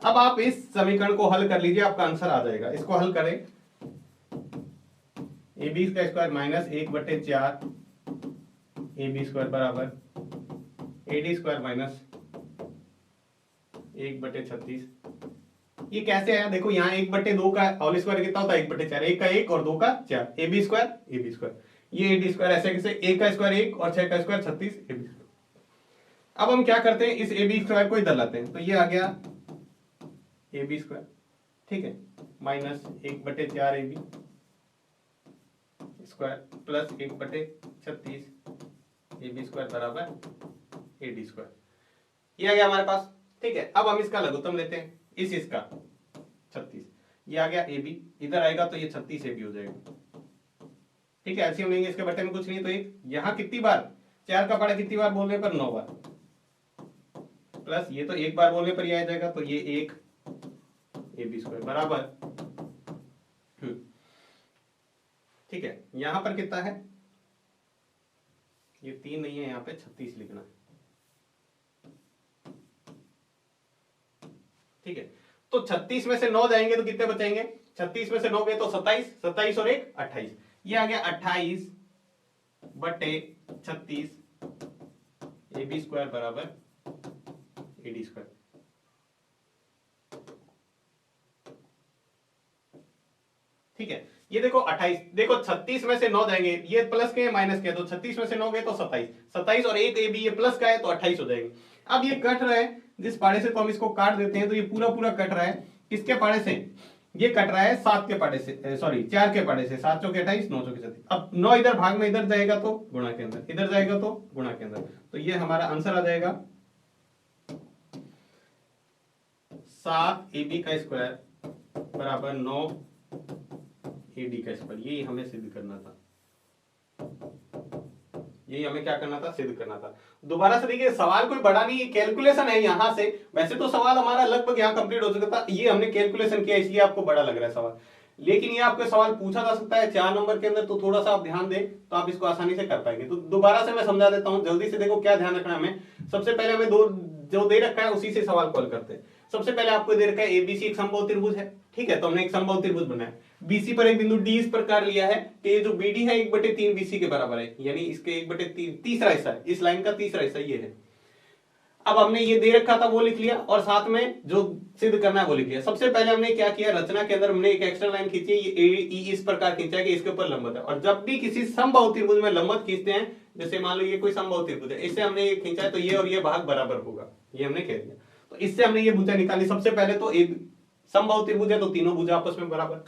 अब आप इस समीकरण को हल कर लीजिए, आपका आंसर आ जाएगा। इसको हल करें, AB का स्क्वायर माइनस 1/4 AB स्क्वायर बराबर AD स्क्वायर माइनस 1/36। ये कैसे आया? देखो, यहाँ 1/2 का होल स्क्वायर कितना होता है? 1/4, 1 का 1 और 2 का 4, AB स्क्वायर, ये AD स्क्वायर ऐसे कैसे? 1 का स्क्वायर 1 और 6 का स्क्वायर 36 AB स्क्वायर। अब हम क्या करते हैं? इस AB स्क्वायर को इधर लाते हैं, तो ये आ गया AB स्क्वायर, ठीक है, minus 1/4 AB square plus 1/36 AB square बराबर AD स्क्वायर। ये आ गया हमारे पास। ठीक है, अब हम इसका लघुत्तम लेते हैं, इसका 36, ये आ गया AB, इधर आएगा तो ये 36 AB हो जाएगा। ठीक है, एलसीएम लेंगे, इसके बटे में कुछ नहीं, तो एक यहां कितनी बार 4 का पड़ा कितनी बार बोलने पर? 9 बार, प्लस ये तो एक बार बोलने पर ये आ जाएगा, तो ये 1 AB स्क्वायर बराबर, ठीक है, यहां पर कितना है? ये 3 नहीं है, यहां पे 36 लिखना है। ठीक है, तो 36 में से 9 जाएंगे तो कितने बचेंगे? 36 में से 9 गए तो 27, 27 और 1 28, ये आ गया 28/36 AB स्क्वायर बराबर AD स्क्वायर। ठीक है, ये देखो 28, देखो 36 में से 9 जाएंगे, ये प्लस के माइनस के, तो 36 में से 9 गए तो 27, 27 और एक ए बी ये प्लस का है तो 28 हो जाएंगे। अब ये कट रहा है जिस पाड़े से, तो हम इसको काट देते हैं, तो ये पूरा पूरा कट रहा है किसके पाड़े से, ये कट रहा है 7 के पाड़े से, सॉरी 4 के पाड़े से, 7 चौके 28, 9 चौके 37। अब 9 इधर भाग में इधर जाएगा तो गुणा के अंदर, इधर जाएगा तो गुणा के अंदर, तो ये हमारा आंसर आ जाएगा 7 AB का स्क्वायर बराबर 9 AD का स्क्वायर। यही हमें सिद्ध करना था, यही हमें क्या करना था, सिद्ध करना था। दोबारा से देखिए, सवाल कोई बड़ा नहीं है, कैलकुलेशन है यहां से, वैसे तो सवाल हमारा लगभग यहां कंप्लीट हो चुका था, ये हमने कैलकुलेशन किया इसलिए आपको बड़ा लग रहा है सवाल, लेकिन ये आपके सवाल पूछा जा सकता है 4 नंबर के अंदर, तो थोड़ा सा आप ध्यान दें तो आप इसको आसानी से कर पाएंगे। तो दोबारा से मैं समझा देता हूं जल्दी से, देखो क्या ध्यान रखना है हमें। सबसे पहले हमें दो जो दे रखा है उसी से सवाल कॉल करते हैं। सबसे पहले आपको दे रखा है एबीसी एक समबाहु त्रिभुज है, ठीक है, तो हमने एक समबाहु त्रिभुज बनाया, बीसी पर एक बिंदु डी इस प्रकार लिया है कि ये जो बीडी है 1/3 बीसी के बराबर है, यानी इसके 1/3 तीसरा हिस्सा है, इस लाइन का तीसरा हिस्सा ये है। अब हमने ये दे रखा था वो लिख लिया, और साथ में जो सिद्ध करना है वो लिख लिया। सबसे पहले हमने क्या किया, रचना के अंदर हमने एक एक्स्ट्रा लाइन खींची, ये ई इस प्रकार खींचा है कि इसके ऊपर लंबवत है, और जब भी किसी समबाहु त्रिभुज में लंबवत खींचते हैं, जैसे मान लो ये कोई समबाहु त्रिभुज है, इससे हमने ये खींचा है तो ये और ये भाग बराबर होगा, ये हमने कह दिया। तो इससे हमने ये भुजा निकाली। सबसे पहले तो एक समबाहु त्रिभुज है तो तीनों भुजा आपस में बराबर।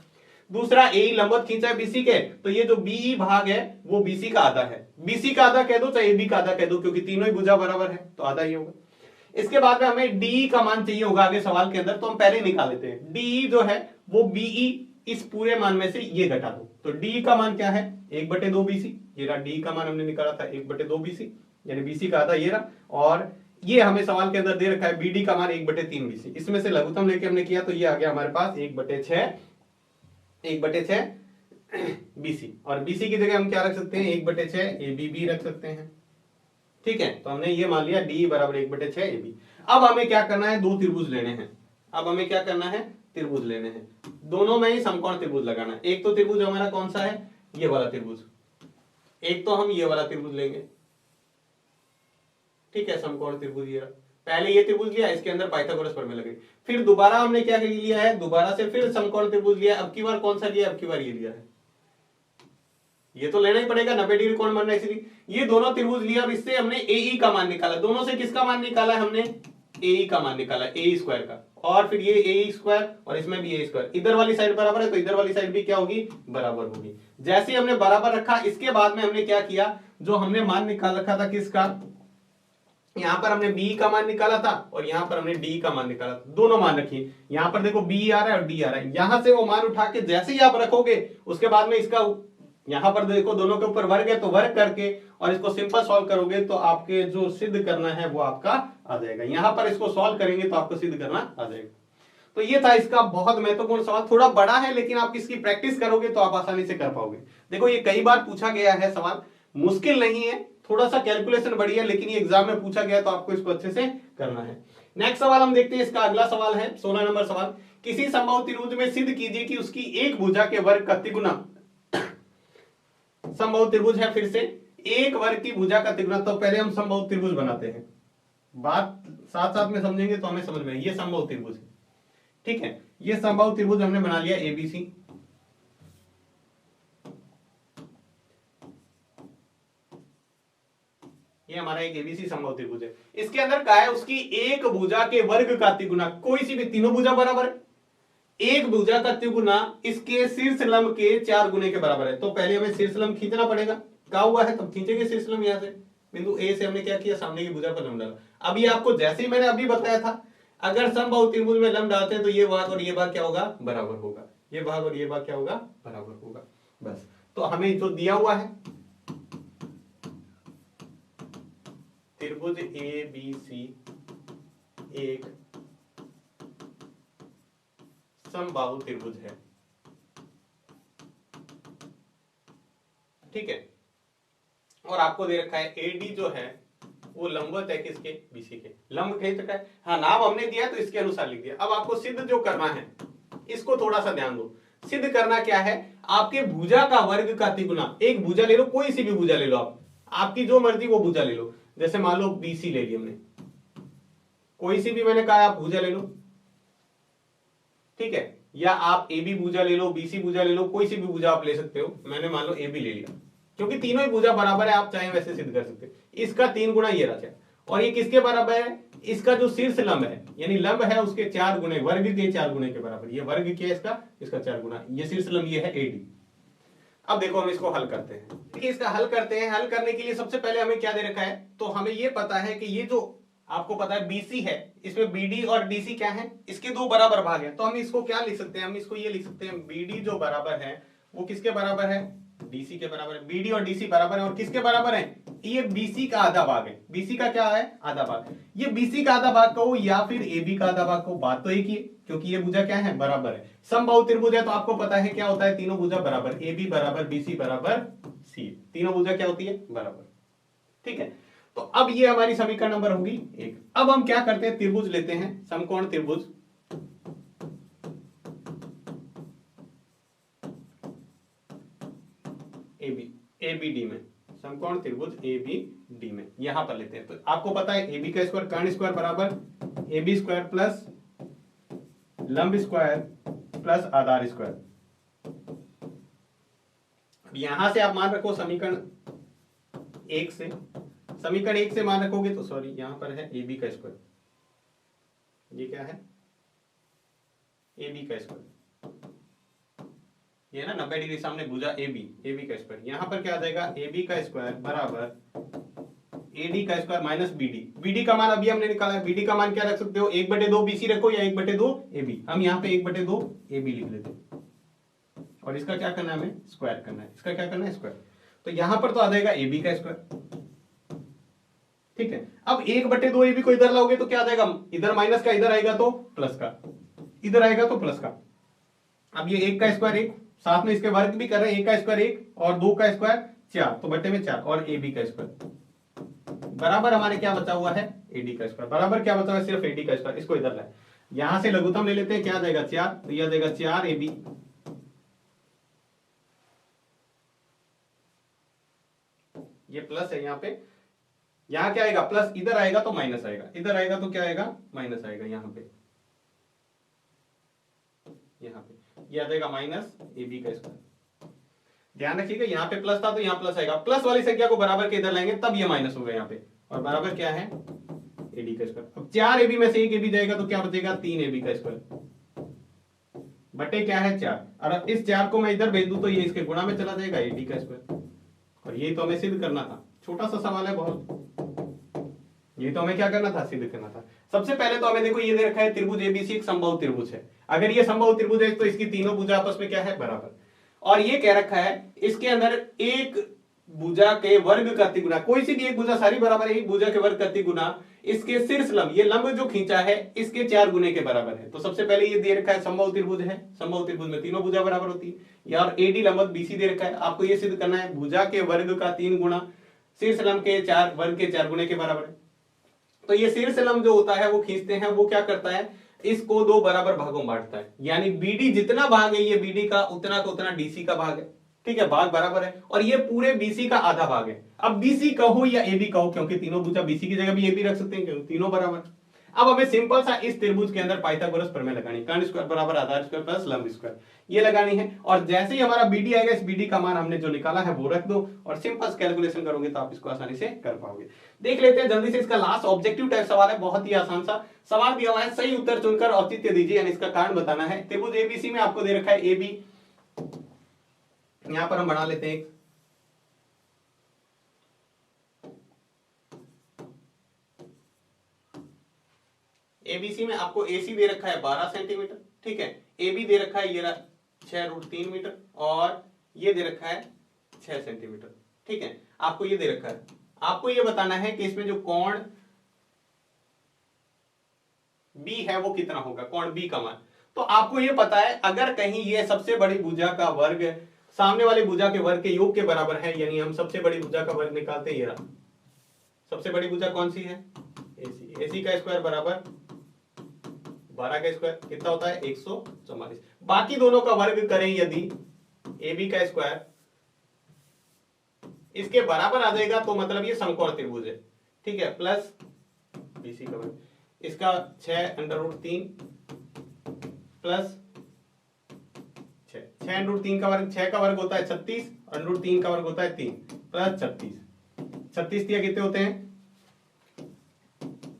दूसरा ए लंबवत खींचा है बीसी के, तो ये जो बीई भाग है वो बीसी का आधा है, बीसी का आधा कह दो चाहे एबी का आधा कह दो, क्योंकि तीनों ही भुजा बराबर है तो आधा ही होगा। इसके बाद में हमें डी का मान चाहिए होगा आगे सवाल के अंदर, तो हम पहले निकाल लेते हैं। डी जो है वो बीई इस पूरे मान में से ये घटा दो, तो डी का मान क्या है 1/2 बीसी, ये रहा डी का मान हमने निकाला था 1/2 बीसी, यानी बीसी का आधा ये रहा, और ये हमें सवाल के अंदर दे रखा है बीडी का मान 1/3 बीसी, इसमें से लघुत्तम लेके हमने किया तो ये आ गया हमारे पास 1/6 बीसी, और बीसी की जगह हम क्या रख सकते हैं 1/6 एबी भी रख सकते हैं, ठीक है। तो हमने ये मान लिया डी बराबर 1/6 एबी। अब हमें क्या करना है, दो त्रिभुज लेने हैं, अब हमें क्या करना है, त्रिभुज लेने हैं, दोनों में ही समकोण त्रिभुज लगाना है। एक तो त्रिभुज हमारा कौन सा है, ये वाला त्रिभुज, एक तो हम ये वाला त्रिभुज लेंगे, ठीक है, समकोण त्रिभुज ये, पहले ये त्रिभुज लिया, इसके अंदर पाइथागोरस प्रमेय लगे, फिर दोबारा हमने क्या लिया है, दोबारा से फिर समकोण त्रिभुज लिया, अब की बार कौन सा लिया, अब की बार ये लिया है, ये तो लेना ही पड़ेगा, 90 डिग्री कोण बनना है, इसलिए ये दोनों त्रिभुज लिया। अब इससे हमने एई का मान निकाला, दोनों से किसका मान निकाला है हमने, एई का मान निकाला, ए स्क्वायर का, और फिर ये ए स्क्वायर और इसमें भी ए स्क्वायर, इधर वाली साइड बराबर है तो इधर वाली साइड भी क्या होगी, बराबर होगी। जैसे ही हमने बराबर रखा, इसके बाद में हमने क्या किया, जो हमने मान निकाल रखा था किसका, यहां पर हमने बी का मान निकाला था और यहां पर हमने डी का मान निकाला था, दोनों मान रखिए, यहां पर देखो बी आ रहा है और डी आ रहा है, यहां से वो मान उठा के जैसे ही आप रखोगे उसके बाद में इसका यहां पर देखो दोनों के ऊपर वर्ग है तो वर्ग करके और इसको सिंपल सॉल्व करोगे तो आपके जो सिद्ध करना है वो आपका आ जाएगा। यहां पर इसको सॉल्व करेंगे तो आपको सिद्ध करना आ जाएगा। तो ये था इसका बहुत महत्वपूर्ण सवाल, थोड़ा बड़ा है लेकिन आप इसकी प्रैक्टिस करोगे तो आप आसानी से कर पाओगे। देखो ये कई बार पूछा गया है सवाल, मुश्किल नहीं है, थोड़ा सा कैलकुलेशन बढ़िया, लेकिन ये एग्जाम में पूछा गया तो आपको इसको अच्छे से करना है। नेक्स्ट सवाल हम देखते हैं, इसका अगला सवाल है 16 नंबर सवाल। किसी समबाहु त्रिभुज में सिद्ध कीजिए कि उसकी एक भुजा के वर्ग का तिगुना, समबाहु त्रिभुज है, फिर से एक वर्ग की भुजा का तिगुना। तो पहले हम समबाहु त्रिभुज बनाते हैं, बात साथ साथ में समझेंगे तो हमें समझ में, ये समबाहु त्रिभुज है, ठीक है, ये समबाहु त्रिभुज हमने बना लिया एबीसी, ये हमारा एक एबीसी समबाहु त्रिभुज है। इसके अंदर क्या है, उसकी एक भुजा के वर्ग का तिगुना, कोई सी भी, तीनों भुजा बराबर है, एक भुजा का तिगुना इसके शीर्ष लंब के 4 गुने के बराबर है। तो पहले हमें शीर्ष लंब खींचना पड़ेगा, क्या हुआ है तब खींचेंगे शीर्ष लंब, यहां से बिंदु ए से हमने क्या किया, सामने की भुजा पर लंब डाला। अब ये आपको जैसे ही मैंने अभी बताया था, अगर समबाहु त्रिभुज में लंब डालते हैं तो ये भाग और ये भाग क्या होगा, बराबर होगा, ये भाग और ये भाग क्या होगा, बराबर होगा। बस, तो हमें जो दिया हुआ है त्रिभुज ए बी सी एक समबाहु त्रिभुज है, ठीक है, और आपको दे रखा है एडी जो है वो लंबवत है किसके, बीसी के, लंब खींच रखा है, हाँ नाम हमने दिया तो इसके अनुसार लिख दिया। अब आपको सिद्ध जो करना है इसको थोड़ा सा ध्यान दो, सिद्ध करना क्या है, आपके भुजा का वर्ग का तिगुना, एक भुजा ले लो, कोई सी भी भुजा ले लो आप, आपकी जो मर्जी वो भुजा ले लो, जैसे मान लो बीसी ले ली हमने, कोई सी भी मैंने कहा आप भुजा ले लो, ठीक है, या आप ए बी भुजा ले लो, बीसी भुजा ले लो, कोई सी भी भुजा आप ले सकते हो। मैंने मान लो ए बी ले लिया, क्योंकि तीनों ही भुजा बराबर है, आप चाहे वैसे सिद्ध कर सकते हैं। इसका 3 गुना ये रहा, और ये किसके बराबर है? इसका जो शीर्ष लंब है, यानी लंब है उसके 4 गुने, वर्ग के 4 गुने के बराबर। ये वर्ग क्या है इसका 4 गुना, ये शीर्ष लंब ये है एडी। अब देखो हम इसको हल करते हैं। देखिए इसका हल करते हैं। हल करने के लिए सबसे पहले हमें क्या दे रखा है, तो हमें ये पता है कि ये जो आपको पता है BC है, इसमें BD और DC क्या है, इसके 2 बराबर भाग है। तो हम इसको क्या लिख सकते हैं, हम इसको ये लिख सकते हैं BD जो बराबर है वो किसके बराबर है? DC के बराबर है। BD और DC बराबर है, और किसके बराबर है? ये BC का आधा भाग है। BC का क्या है? आधा भाग। ये BC का आधा भाग कहो या फिर AB का आधा भाग कहो, बात तो एक ही है, क्योंकि ये भुजा क्या है? बराबर है। समबाहु त्रिभुज है तो आपको पता है क्या होता है, तीनों भुजा बराबर, AB बराबर BC बराबर C, तीनों भुजा क्या होती है? बराबर। ठीक है, तो अब ये हमारी समीकरण नंबर होगी 1। अब हम क्या करते हैं, त्रिभुज लेते हैं, समकोण त्रिभुज। ABD में, समकोण त्रिभुज ABD में यहां पर लेते हैं। तो आपको पता है AB का स्क्वायर कर्ण स्क्वायर बराबर AB स्क्वायर प्लस लंब स्क्वायर प्लस आधार स्क्वायर। यहां से आप मान रखो समीकरण 1 से, समीकरण 1 से मान रखोगे तो सॉरी यहां पर है AB का स्क्वायर, ये क्या है? AB का स्क्वायर, ये ना 90 डिग्री सामने भुजा AB का स्क्वायर। यहां पर क्या आ जाएगा? AB का स्क्वायर बराबर AD का स्क्वायर माइनस BD का मान अभी हमने निकाला है। BD का मान क्या रख सकते हो? 1/2 BC रखो या 1/2 AB। हम यहाँ पे 1/2 AB लिख लेते हैं, और इसका क्या करना है? हमें स्क्वायर करना है। इसका क्या करना है? स्क्वायर। तो यहां पर तो आ जाएगा AB का स्क्वायर। ठीक है, अब 1/2 AB को इधर लाओगे तो क्या आ जाएगा? इधर माइनस का, इधर आएगा तो प्लस का, इधर आएगा तो प्लस का। अब ये 1 का स्क्वायर 1, साथ में इसके वर्ग भी कर रहे हैं, 1 का स्क्वायर 1 और 2 का स्क्वायर 4, तो बट्टे में 4, और AB का स्क्वायर बराबर हमारे क्या बचा हुआ है? AD का स्क्वायर बराबर क्या बचा हुआ है? सिर्फ AD का स्क्वायर। इसको इधर लाए, यहां से लघुत्तम ले लेते हैं, क्या आ जाएगा? 4, तो यह आ जाएगा 4 AB, ये प्लस है यहाँ पे, यहां क्या आएगा? प्लस, इधर आएगा तो माइनस आएगा, इधर आएगा तो क्या आएगा? माइनस आएगा। यहाँ पे ये आ जाएगा माइनस AB का स्क्वायर। ध्यान रखिएगा यहाँ पे प्लस था तो यहाँ प्लस आएगा, प्लस वाली संख्या को बराबर के इधर लाएंगे तब ये माइनस होगा यहाँ पे, और बराबर क्या है? AD का स्क्वायर। अब 4 AB में से 1 AB जाएगा तो क्या बचेगा? 3 AB का स्क्वायर बटे क्या है? 4, और इस 4 को मैं इधर भेज दूं तो ये इसके गुणा में चला जाएगा, AD का स्क्वायर। और यही तो हमें सिद्ध करना था, छोटा सा सवाल है बहुत, ये तो हमें क्या करना था? सिद्ध करना था। सबसे पहले तो हमें देखो ये दे रखा है त्रिभुज ABC एक समबाहु त्रिभुज है। अगर ये समबाहु त्रिभुज है तो इसकी तीनों भुजा आपस में क्या है? बराबर। और ये कह रखा है इसके अंदर एक भुजा के वर्ग का तिगुना, कोई सी भी एक भुजा सारी बराबर है, एक भुजा के वर्ग का तिगुना इसके शीर्ष लंब, ये लंब जो खींचा है इसके 4 गुने के बराबर है। तो सबसे पहले ये दे रखा है समबाहु त्रिभुज है, समबाहु त्रिभुज में तीनों भुजा बराबर होती है, यार AD लंब BC दे रखा है। आपको ये सिद्ध करना है भुजा के वर्ग का 3 गुना शीर्ष लंब के 4 वर्ग के 4 गुने के बराबर है। तो ये शीर्ष लंब जो होता है वो खींचते हैं, वो क्या करता है? इसको 2 बराबर भागों में बांटता है, यानी BD जितना भाग है ये BD का उतना DC का भाग है। ठीक है, भाग बराबर है, और ये पूरे BC का आधा भाग है। अब BC कहो या AB कहो, क्योंकि तीनों भुजा BC की जगह भी AB रख सकते हैं, क्योंकि तीनों बराबर। अब हमें सिंपल सा इस त्रिभुज के अंदर पाइथागोरस प्रमेय लगानी, कर्ण स्क्वायर बराबर आधार स्क्वायर प्लस लंब स्क्वायर, ये लगानी है। और जैसे ही हमारा BD आएगा, इस BD का मान हमने जो निकाला है वो रख दो, और सिंपल कैलकुलेशन करोगे तो आप इसको आसानी से कर पाओगे। देख लेते हैं जल्दी से, इसका लास्ट ऑब्जेक्टिव टाइप सवाल है, बहुत ही आसान सा सवाल दिया हुआ है, सही उत्तर चुनकर औचित्य दीजिए, यानी इसका कारण बताना है। त्रिभुज ABC में आपको दे रखा है AB, यहां पर हम बना लेते हैं, ABC में आपको AC दे रखा है 12 सेंटीमीटर, ठीक है, AB दे रखा है ये 6√3 मीटर, और ये दे रखा है 6 सेंटीमीटर। ठीक है, आपको ये दे रखा है, आपको ये बताना है कि इसमें जो कोण B है वो कितना होगा, कोण B का मान। तो आपको ये पता है अगर कहीं ये सबसे बड़ी भुजा का वर्ग सामने वाली भुजा के वर्ग के योग के बराबर है, यानी हम सबसे बड़ी भुजा का वर्ग निकालते हैं, ये रहा सबसे बड़ी भुजा कौन सी है? AC। AC का स्क्वायर बराबर 12 का स्क्वायर कितना होता है? 144। बाकी दोनों का वर्ग करें यदि AB का स्क्वायर इसके बराबर आ जाएगा तो मतलब ये समकोण त्रिभुज है। ठीक है, प्लस BC का वर्ग, इसका 6√3 प्लस 6 √ 3 का वर्ग, 6 का वर्ग होता है 36 और √3 का वर्ग होता है 3 प्लस 36। 36 दिया कितने होते हैं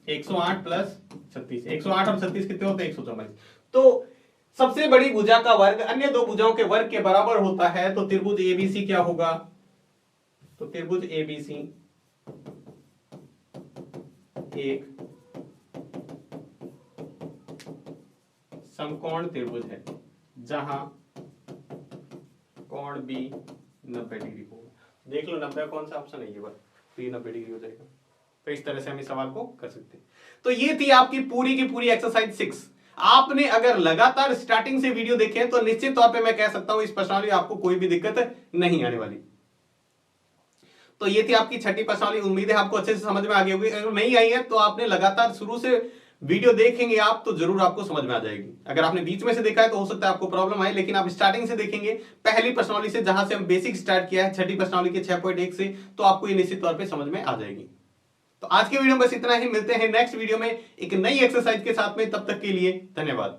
108 प्लस 36, 108 और 36 कितने होते हैं 144। तो सबसे बड़ी भुजा का वर्ग अन्य दो भुजाओं के वर्ग के बराबर होता है, तो त्रिभुज एबीसी क्या होगा, तो त्रिभुज एबीसी एक समकोण त्रिभुज है जहां कोण बी 90 डिग्री होगा। देख लो 90 कौन सा ऑप्शन है, ये बात तो ये 90 डिग्री हो जाएगा। तो इस तरह से हम इस सवाल को कर सकते हैं। तो ये थी आपकी पूरी की पूरी एक्सरसाइज 6। आपने अगर लगातार स्टार्टिंग से वीडियो देखे तो निश्चित तौर पे मैं कह सकता हूं इस प्रश्नावली आपको कोई भी दिक्कत नहीं आने वाली। तो ये थी आपकी छठी प्रश्नावली। उम्मीद है आपको अच्छे से समझ में आ गई होगी। अगर नहीं आई है तो आपने लगातार शुरू से वीडियो देखेंगे आप तो जरूर आपको समझ में आ जाएगी। अगर आपने बीच में से देखा है तो हो सकता है आपको प्रॉब्लम आए, लेकिन आप स्टार्टिंग से देखेंगे पहली प्रश्नावली से, जहां से हम बेसिक स्टार्ट किया है छठी प्रश्नावली के 6.1 से, तो आपको ये निश्चित तौर पे समझ में आ जाएगी। तो आज के वीडियो में बस इतना ही। मिलते हैं नेक्स्ट वीडियो में एक नई एक्सरसाइज के साथ में। तब तक के लिए धन्यवाद।